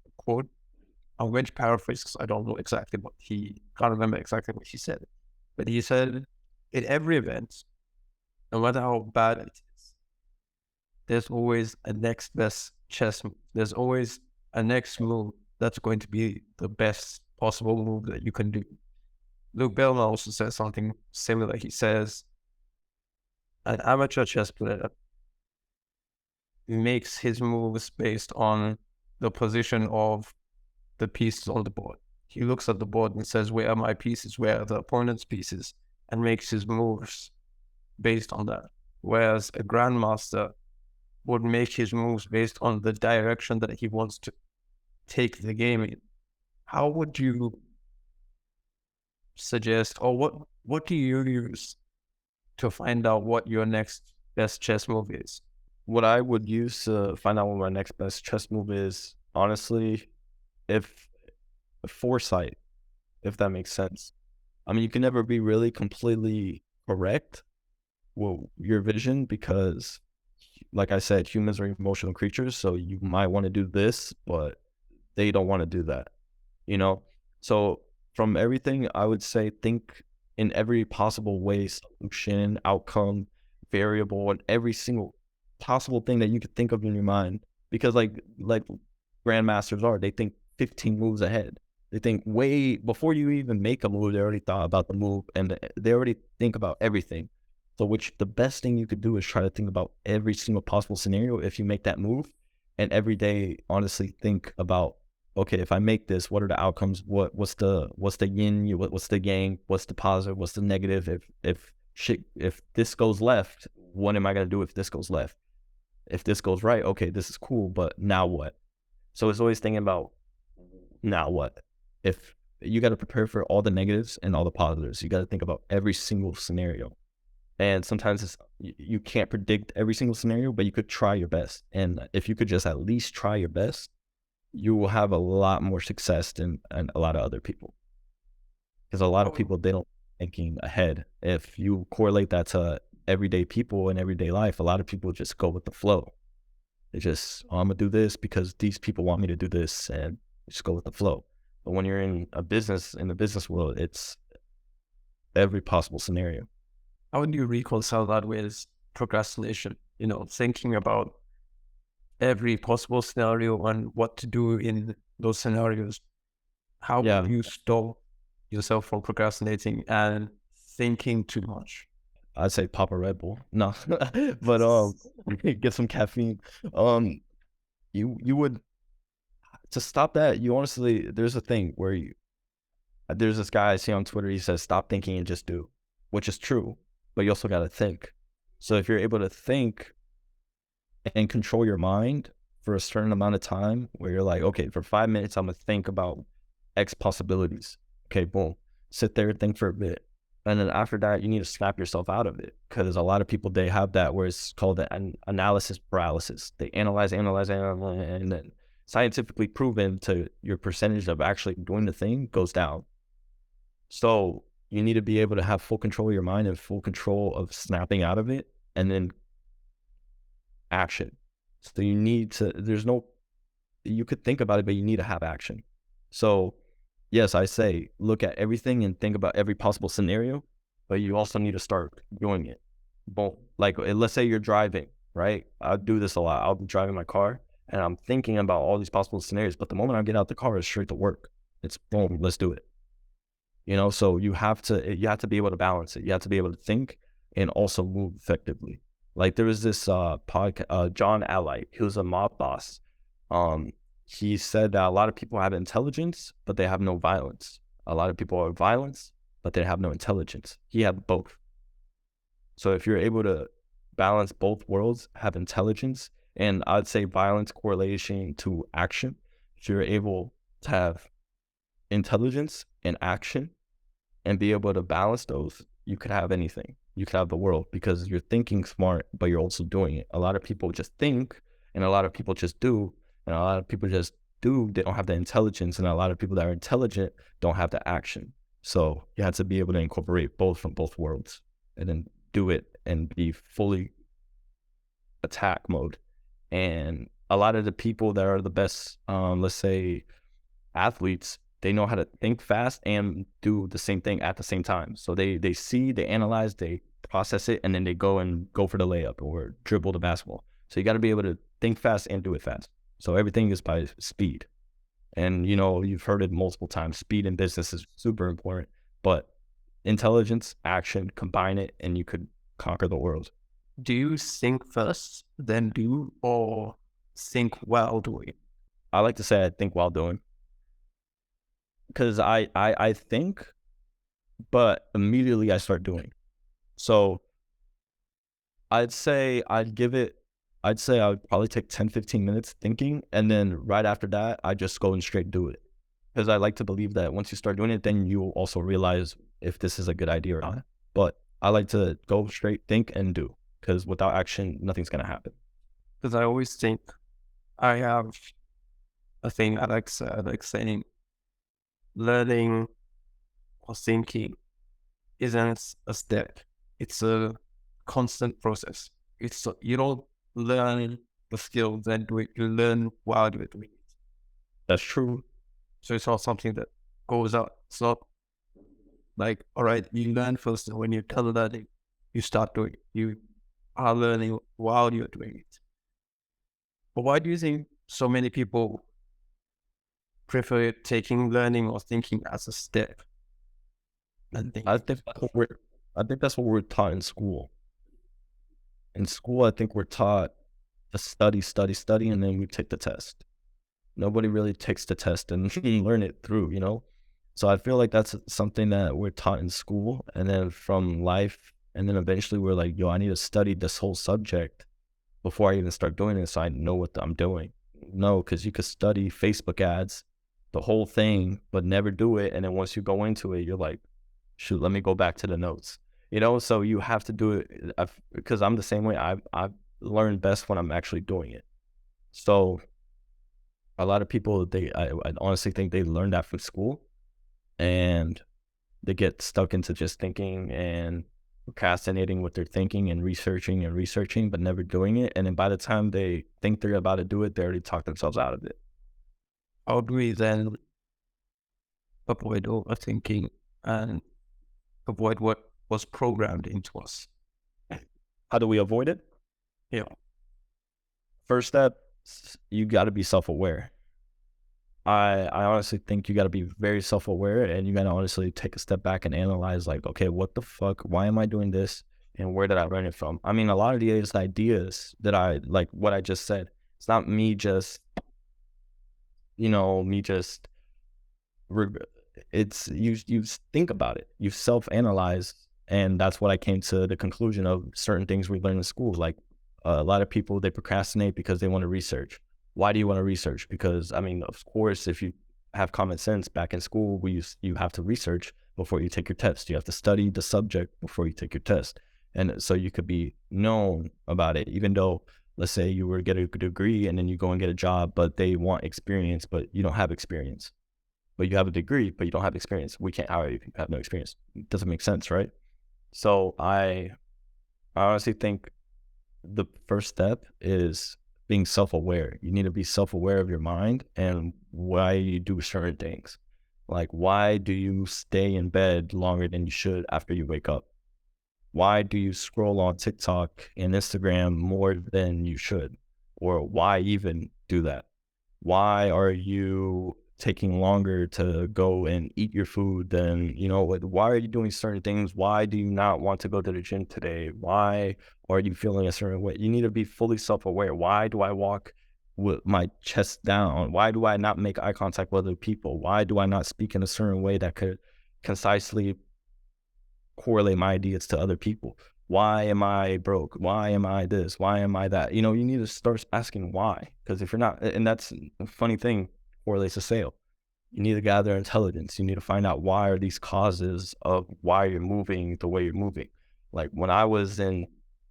[SPEAKER 2] a quote. I'm going to paraphrase because I don't know exactly can't remember exactly what he said. But he said, in every event, no matter how bad it is, there's always a next best chess move. There's always a next move that's going to be the best possible move that you can do. Luke Bellman also says something similar. He says, an amateur chess player makes his moves based on the position of the pieces on the board. He looks at the board and says, where are my pieces? Where are the opponent's pieces? And makes his moves based on that. Whereas a grandmaster would make his moves based on the direction that he wants to take the game in. How would you suggest, or what do you use to find out what your next best chess move is?
[SPEAKER 1] What I would use to find out what my next best chess move is, honestly, if foresight, if that makes sense. I mean, you can never be really completely correct with your vision because, like I said, humans are emotional creatures. So you might want to do this, but they don't want to do that, you know? So from everything, I would say think in every possible way, solution, outcome, variable, and every single possible thing that you could think of in your mind. Because like grandmasters are, they think 15 moves ahead. They think way before you even make a move, they already thought about the move and they already think about everything. So which the best thing you could do is try to think about every single possible scenario if you make that move. And every day, honestly, think about, okay, if I make this, what are the outcomes? What's the yin? What's the yang? What's the positive? What's the negative? If this goes left, what am I gonna do if this goes left? If this goes right, okay, this is cool, but now what? So it's always thinking about now what? If you got to prepare for all the negatives and all the positives, you got to think about every single scenario. And sometimes you can't predict every single scenario, but you could try your best. And if you could just at least try your best, you will have a lot more success than a lot of other people. Because a lot of
[SPEAKER 2] Oh,
[SPEAKER 1] people, they don't thinking ahead. If you correlate that to everyday people and everyday life, a lot of people just go with the flow. They just, oh, I'm gonna do this because these people want me to do this, and just go with the flow. But when you're in the business world, it's every possible scenario.
[SPEAKER 2] how do you reconcile that with procrastination? You know, thinking about every possible scenario and what to do in those scenarios. How would
[SPEAKER 1] Yeah,
[SPEAKER 2] you stop yourself from procrastinating and thinking too much?
[SPEAKER 1] I'd say pop a Red Bull. No, but get some caffeine. You would to stop that. You honestly, there's a thing where there's this guy I see on Twitter. He says, "Stop thinking and just do," which is true. But you also got to think. So if you're able to think and control your mind for a certain amount of time, where you're like, okay, for 5 minutes, I'm gonna think about X possibilities. Okay, boom. Sit there and think for a bit. And then after that, you need to snap yourself out of it because a lot of people, they have that where it's called an analysis paralysis. They analyze, and then scientifically proven to your percentage of actually doing the thing goes down. So you need to be able to have full control of your mind and full control of snapping out of it and then action. So you need to, you could think about it, but you need to have action. So yes, I say look at everything and think about every possible scenario, but you also need to start doing it. Boom. Like let's say you're driving, right? I do this a lot. I'll be driving my car and I'm thinking about all these possible scenarios, but the moment I get out the car, it's straight to work. It's boom, let's do it. So you have to be able to balance it. You have to be able to think and also move effectively. Like there was this John Allight, he was a mob boss. um he said that a lot of people have intelligence but they have no violence. A lot of people are violence but they have no intelligence. He had both. So if you're able to balance both worlds, have intelligence, and I'd say violence correlation to action, if you're able to have intelligence and action and be able to balance those, you could have anything. You could have the world because you're thinking smart, but you're also doing it. A lot of people just think, and a lot of people just do, and a lot of people just do. They don't have the intelligence, and a lot of people that are intelligent don't have the action. So you have to be able to incorporate both from both worlds, and then do it and be fully attack mode. And a lot of the people that are the best, let's say athletes, they know how to think fast and do the same thing at the same time. So they see, they analyze, they process it, and then they go for the layup or dribble the basketball. So you got to be able to think fast and do it fast. So everything is by speed. And you've heard it multiple times. Speed in business is super important, but intelligence, action, combine it, and you could conquer the world.
[SPEAKER 2] Do you think first, then do, or think while doing?
[SPEAKER 1] I like to say I think while doing, because I think, but immediately I start doing. So I'd say I would probably take 10, 15 minutes thinking. And then right after that, I just go and straight do it. Because I like to believe that once you start doing it, then you will also realize if this is a good idea or not. But I like to go straight, think and do. Because without action, nothing's going to happen.
[SPEAKER 2] Because I always think I have I think Alex, like saying learning or thinking isn't a step. It's a constant process. You don't learn the skill, then do it. You learn while you're doing it.
[SPEAKER 1] That's true.
[SPEAKER 2] So it's not something that goes out. It's not like, all right, you learn first, and when you're done learning, you start doing it. You are learning while you're doing it. But why do you think so many people prefer taking learning or thinking as a step and
[SPEAKER 1] I
[SPEAKER 2] thinking?
[SPEAKER 1] think I think that's what we're taught in school. In school, I think we're taught to study, study, study, and then we take the test. Nobody really takes the test and learn it through, you know? So I feel like that's something that we're taught in school, and then from life, and then eventually we're like, yo, I need to study this whole subject before I even start doing it so I know what I'm doing. No, because you could study Facebook ads, the whole thing, but never do it. And then once you go into it, you're like, shoot, let me go back to the notes. You know, so you have to do it because I'm the same way. I've learned best when I'm actually doing it. So a lot of people, I honestly think they learned that from school, and they get stuck into just thinking and procrastinating what they're thinking and researching, but never doing it. And then by the time they think they're about to do it, they already talk themselves out of it.
[SPEAKER 2] How do we then avoid overthinking and avoid what was programmed into us?
[SPEAKER 1] How do we avoid it?
[SPEAKER 2] Yeah.
[SPEAKER 1] First step, you got to be self-aware. I honestly think you got to be very self-aware, and you got to honestly take a step back and analyze, like, okay, what the fuck? Why am I doing this? And where did I learn it from? I mean, a lot of these ideas that I like, what I just said, it's not me just, me just, it's you think about it, you self-analyze, and that's what I came to the conclusion of certain things we learn in school. Like a lot of people, they procrastinate because they want to research. Why do you want to research? Because I mean, of course, if you have common sense, back in school, you have to research before you take your test. You have to study the subject before you take your test, and so you could be known about it. Even though, let's say you were to get a degree and then you go and get a job, but they want experience, but you don't have experience. But you have a degree, but you don't have experience. We can't hire you if you have no experience. It doesn't make sense, right? So I honestly think the first step is being self-aware. You need to be self-aware of your mind and why you do certain things. Like, why do you stay in bed longer than you should after you wake up? Why do you scroll on TikTok and Instagram more than you should? Or why even do that? Why are you taking longer to go and eat your food than, why are you doing certain things? Why do you not want to go to the gym today? Why are you feeling a certain way? You need to be fully self-aware. Why do I walk with my chest down? Why do I not make eye contact with other people? Why do I not speak in a certain way that could concisely correlate my ideas to other people? Why am I broke? Why am I this? Why am I that? You need to start asking why. Because if you're not, and that's a funny thing, correlates to sale. You need to gather intelligence. You need to find out why are these causes of why you're moving the way you're moving. Like when I was in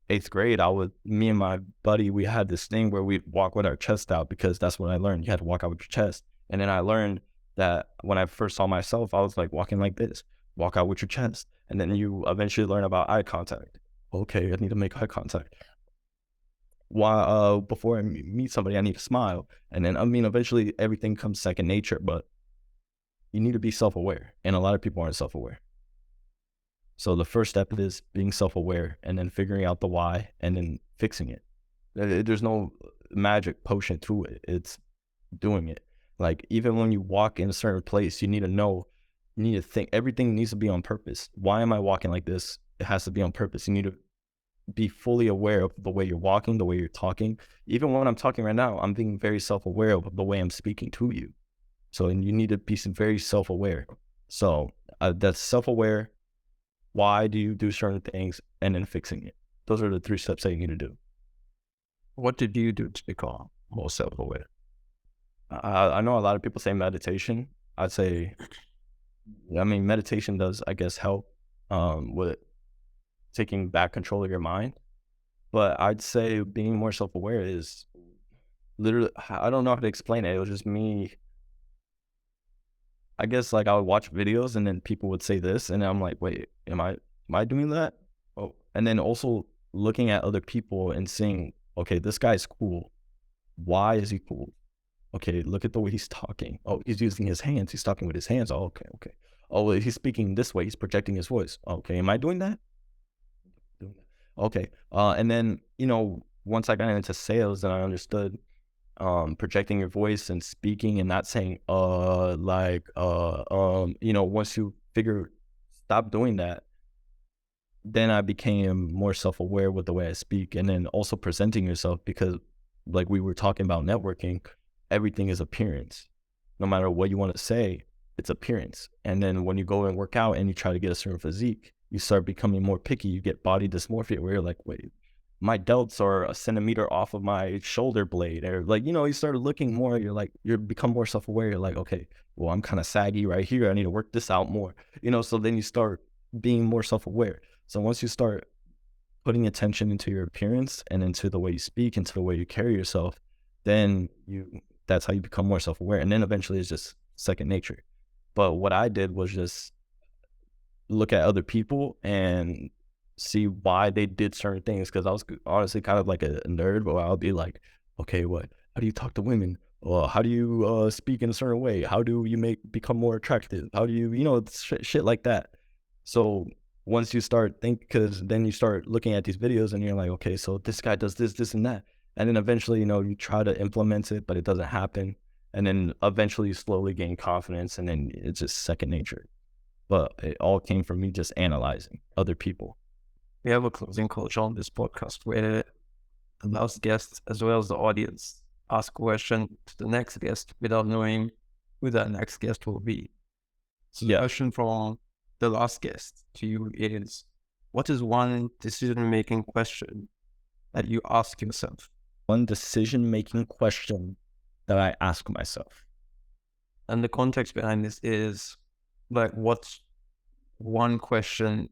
[SPEAKER 1] 8th grade, me and my buddy, we had this thing where we'd walk with our chest out because that's what I learned. You had to walk out with your chest. And then I learned that when I first saw myself, I was like walking like this, walk out with your chest. And then you eventually learn about eye contact. Okay, I need to make eye contact. Why? Before I meet somebody, I need to smile. And then, eventually everything comes second nature, but you need to be self-aware. And a lot of people aren't self-aware. So the first step is being self-aware and then figuring out the why and then fixing it. There's no magic potion to it. It's doing it. Like even when you walk in a certain place, you need to think, everything needs to be on purpose. Why am I walking like this? It has to be on purpose. You need to be fully aware of the way you're walking, the way you're talking. Even when I'm talking right now, I'm being very self-aware of the way I'm speaking to you. So, and you need to be very self-aware. So that's self-aware. Why do you do certain things? And then fixing it. Those are the 3 steps that you need to do.
[SPEAKER 2] What did you do to become more self-aware?
[SPEAKER 1] I know a lot of people say meditation. I'd say, meditation does, I guess, help with taking back control of your mind. But I'd say being more self-aware is literally, I don't know how to explain it. It was just me. I guess like I would watch videos and then people would say this, and I'm like, wait, am I doing that? Oh, and then also looking at other people and seeing, okay, this guy's cool. Why is he cool? Okay, look at the way he's talking. Oh, he's using his hands. He's talking with his hands. Oh, okay, okay. Oh, well, he's speaking this way. He's projecting his voice. Okay, am I doing that? Doing that. Okay. And then, once I got into sales and I understood projecting your voice and speaking and not saying once you stop doing that, then I became more self-aware with the way I speak, and then also presenting yourself, because like we were talking about networking, everything is appearance. No matter what you want to say, it's appearance. And then when you go and work out and you try to get a certain physique, you start becoming more picky. You get body dysmorphia where you're like, wait, my delts are a centimeter off of my shoulder blade, or like, you start looking more, you become more self-aware. You're like, okay, well, I'm kind of saggy right here. I need to work this out more, so then you start being more self-aware. So once you start putting attention into your appearance and into the way you speak, into the way you carry yourself, then that's how you become more self-aware. And then eventually it's just second nature. But what I did was just look at other people and see why they did certain things. Cause I was honestly kind of like a nerd, but I'll be like, okay, how do you talk to women? Well, how do you speak in a certain way? How do you become more attractive? How do you, shit like that. So once you start because then you start looking at these videos and you're like, okay, so this guy does this, this, and that. And then eventually, you try to implement it, but it doesn't happen. And then eventually you slowly gain confidence, and then it's just second nature. But it all came from me just analyzing other people.
[SPEAKER 2] We have a closing culture on this podcast where the last guest, as well as the audience, ask a question to the next guest without knowing who that next guest will be. So the question from the last guest to you is, what is one decision-making question that you ask yourself?
[SPEAKER 1] One decision-making question that I ask myself.
[SPEAKER 2] And the context behind this is, like, what's one question,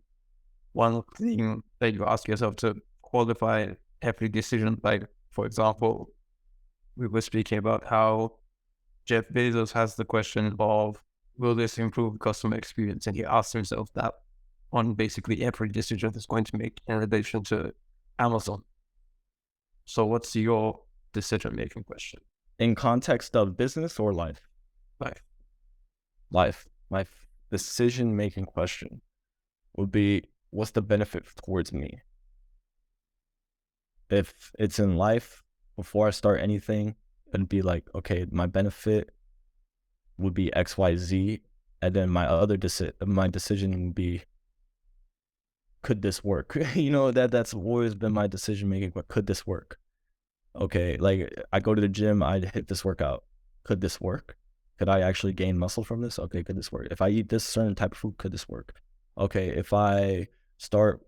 [SPEAKER 2] one thing that you ask yourself to qualify every decision? Like, for example, we were speaking about how Jeff Bezos has the question of, will this improve customer experience? And he asks himself that on basically every decision he's going to make in relation to Amazon. So what's your decision-making question?
[SPEAKER 1] In context of business or life? Life. My decision-making question would be, what's the benefit towards me? If it's in life, before I start anything, it'd be like, okay, my benefit would be XYZ. And then my decision would be, could this work? That's always been my decision making, but could this work? Okay, like I go to the gym, I hit this workout. Could this work? Could I actually gain muscle from this? Okay, could this work? If I eat this certain type of food, could this work? Okay, if I start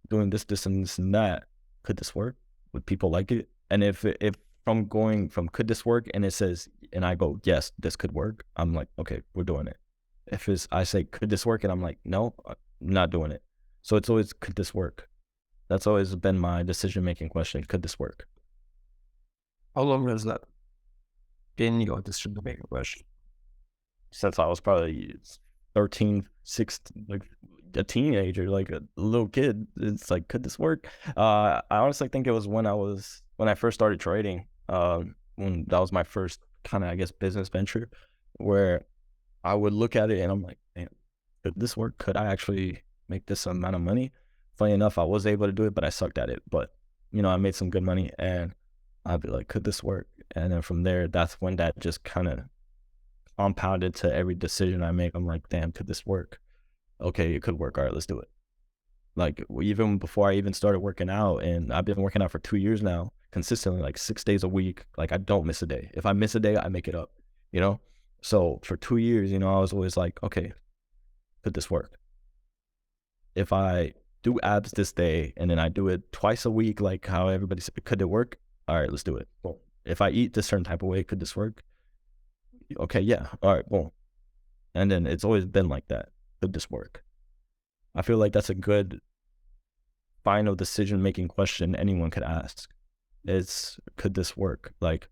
[SPEAKER 1] doing this, this, and this, and that, could this work? Would people like it? And if from going from could this work and it says, and I go, yes, this could work, I'm like, okay, we're doing it. If I say, could this work? And I'm like, no, I'm not doing it. So it's always, could this work? That's always been my decision-making question. Could this work?
[SPEAKER 2] How long has that been your decision-making question?
[SPEAKER 1] Since I was probably 13, 16, like a teenager, like a little kid. It's like, could this work? I honestly think it was when I first started trading, when that was my first kind of, I guess, business venture, where I would look at it and I'm like, man, could this work? Could I actually make this amount of money? Funny enough, I was able to do it, but I sucked at it. But, I made some good money, and I'd be like, could this work? And then from there, that's when that just kind of compounded to every decision I make. I'm like, damn, could this work? Okay, it could work. All right, let's do it. Like, even before I even started working out, and I've been working out for 2 years now, consistently, like 6 days a week. Like, I don't miss a day. If I miss a day, I make it up, So for 2 years, I was always like, okay, could this work? If I do abs this day and then I do it twice a week, like how everybody said, could it work? All right, let's do it. Boom. If I eat this certain type of way, could this work? Okay, yeah. All right, boom. And then it's always been like that. Could this work? I feel like that's a good final decision-making question anyone could ask. It's, could this work? Like,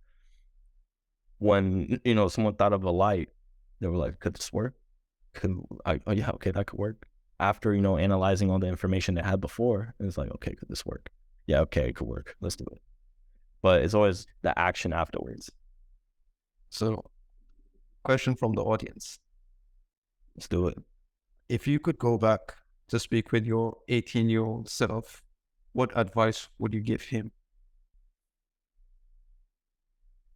[SPEAKER 1] when, you know, someone thought of a light, they were like, could this work? Oh yeah, okay, that could work. After, you know, analyzing all the information they had before, it's like, okay, could this work? Yeah, okay, it could work. Let's do it. But it's always the action afterwards.
[SPEAKER 2] So, question from the audience.
[SPEAKER 1] Let's do it.
[SPEAKER 2] If you could go back to speak with your 18-year-old self, what advice would you give him?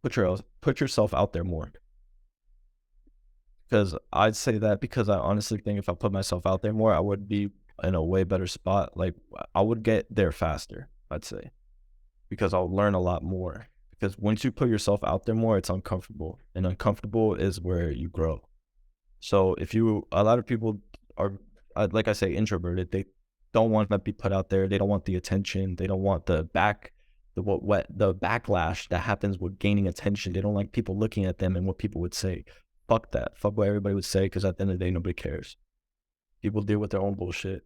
[SPEAKER 1] Put yourself out there more. Because I'd say that because I honestly think if I put myself out there more, I would be in a way better spot. Like I would get there faster, I'd say, because I'll learn a lot more. Because once you put yourself out there more, it's uncomfortable, and uncomfortable is where you grow. So a lot of people are, like I say, introverted. They don't want to be put out there. They don't want the attention. They don't want the backlash that happens with gaining attention. They don't like people looking at them and what people would say. Fuck that. Fuck what everybody would say, because at the end of the day, nobody cares. People deal with their own bullshit.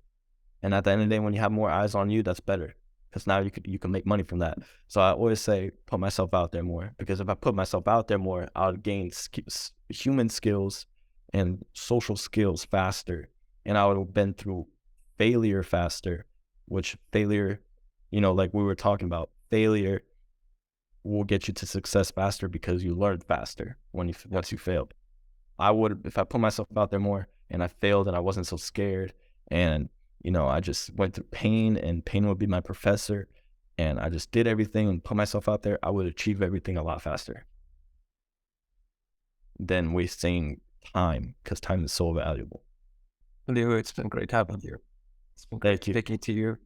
[SPEAKER 1] And at the end of the day, when you have more eyes on you, that's better, because now you can make money from that. So I always say put myself out there more, because if I put myself out there more, I'll gain human skills and social skills faster, and I would have been through failure faster, which failure, you know, like we were talking about, failure will get you to success faster because you learned faster once you failed. If I put myself out there more and I failed and I wasn't so scared, and, you know, I just went through pain and pain would be my professor, and I just did everything and put myself out there, I would achieve everything a lot faster than wasting time, because time is so valuable.
[SPEAKER 2] Leo, it's been great having you. It's been great speaking to you.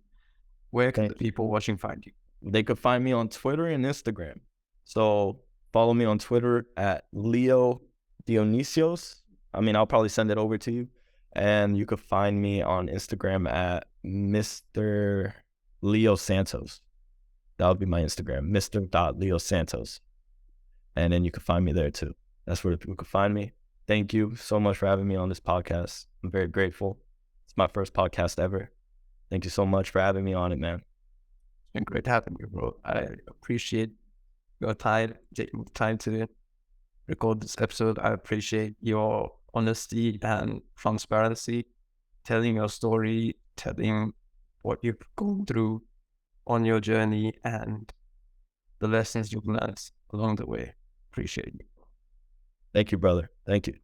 [SPEAKER 2] Where can the people watching find you?
[SPEAKER 1] They could find me on Twitter and Instagram. So follow me on Twitter at Leo Dionysios. I mean, I'll probably send it over to you. And you could find me on Instagram at Mr. Leo Santos. That would be my Instagram, Mr. Leo Santos. And then you can find me there too. That's where people can find me. Thank you so much for having me on this podcast. I'm very grateful. It's my first podcast ever. Thank you so much for having me on it, man.
[SPEAKER 2] It's been great having you, bro. I appreciate your time, taking the time to record this episode. I appreciate your honesty and transparency, telling your story, telling what you've gone through on your journey and the lessons you've learned along the way. Appreciate you.
[SPEAKER 1] Thank you, brother. Thank you.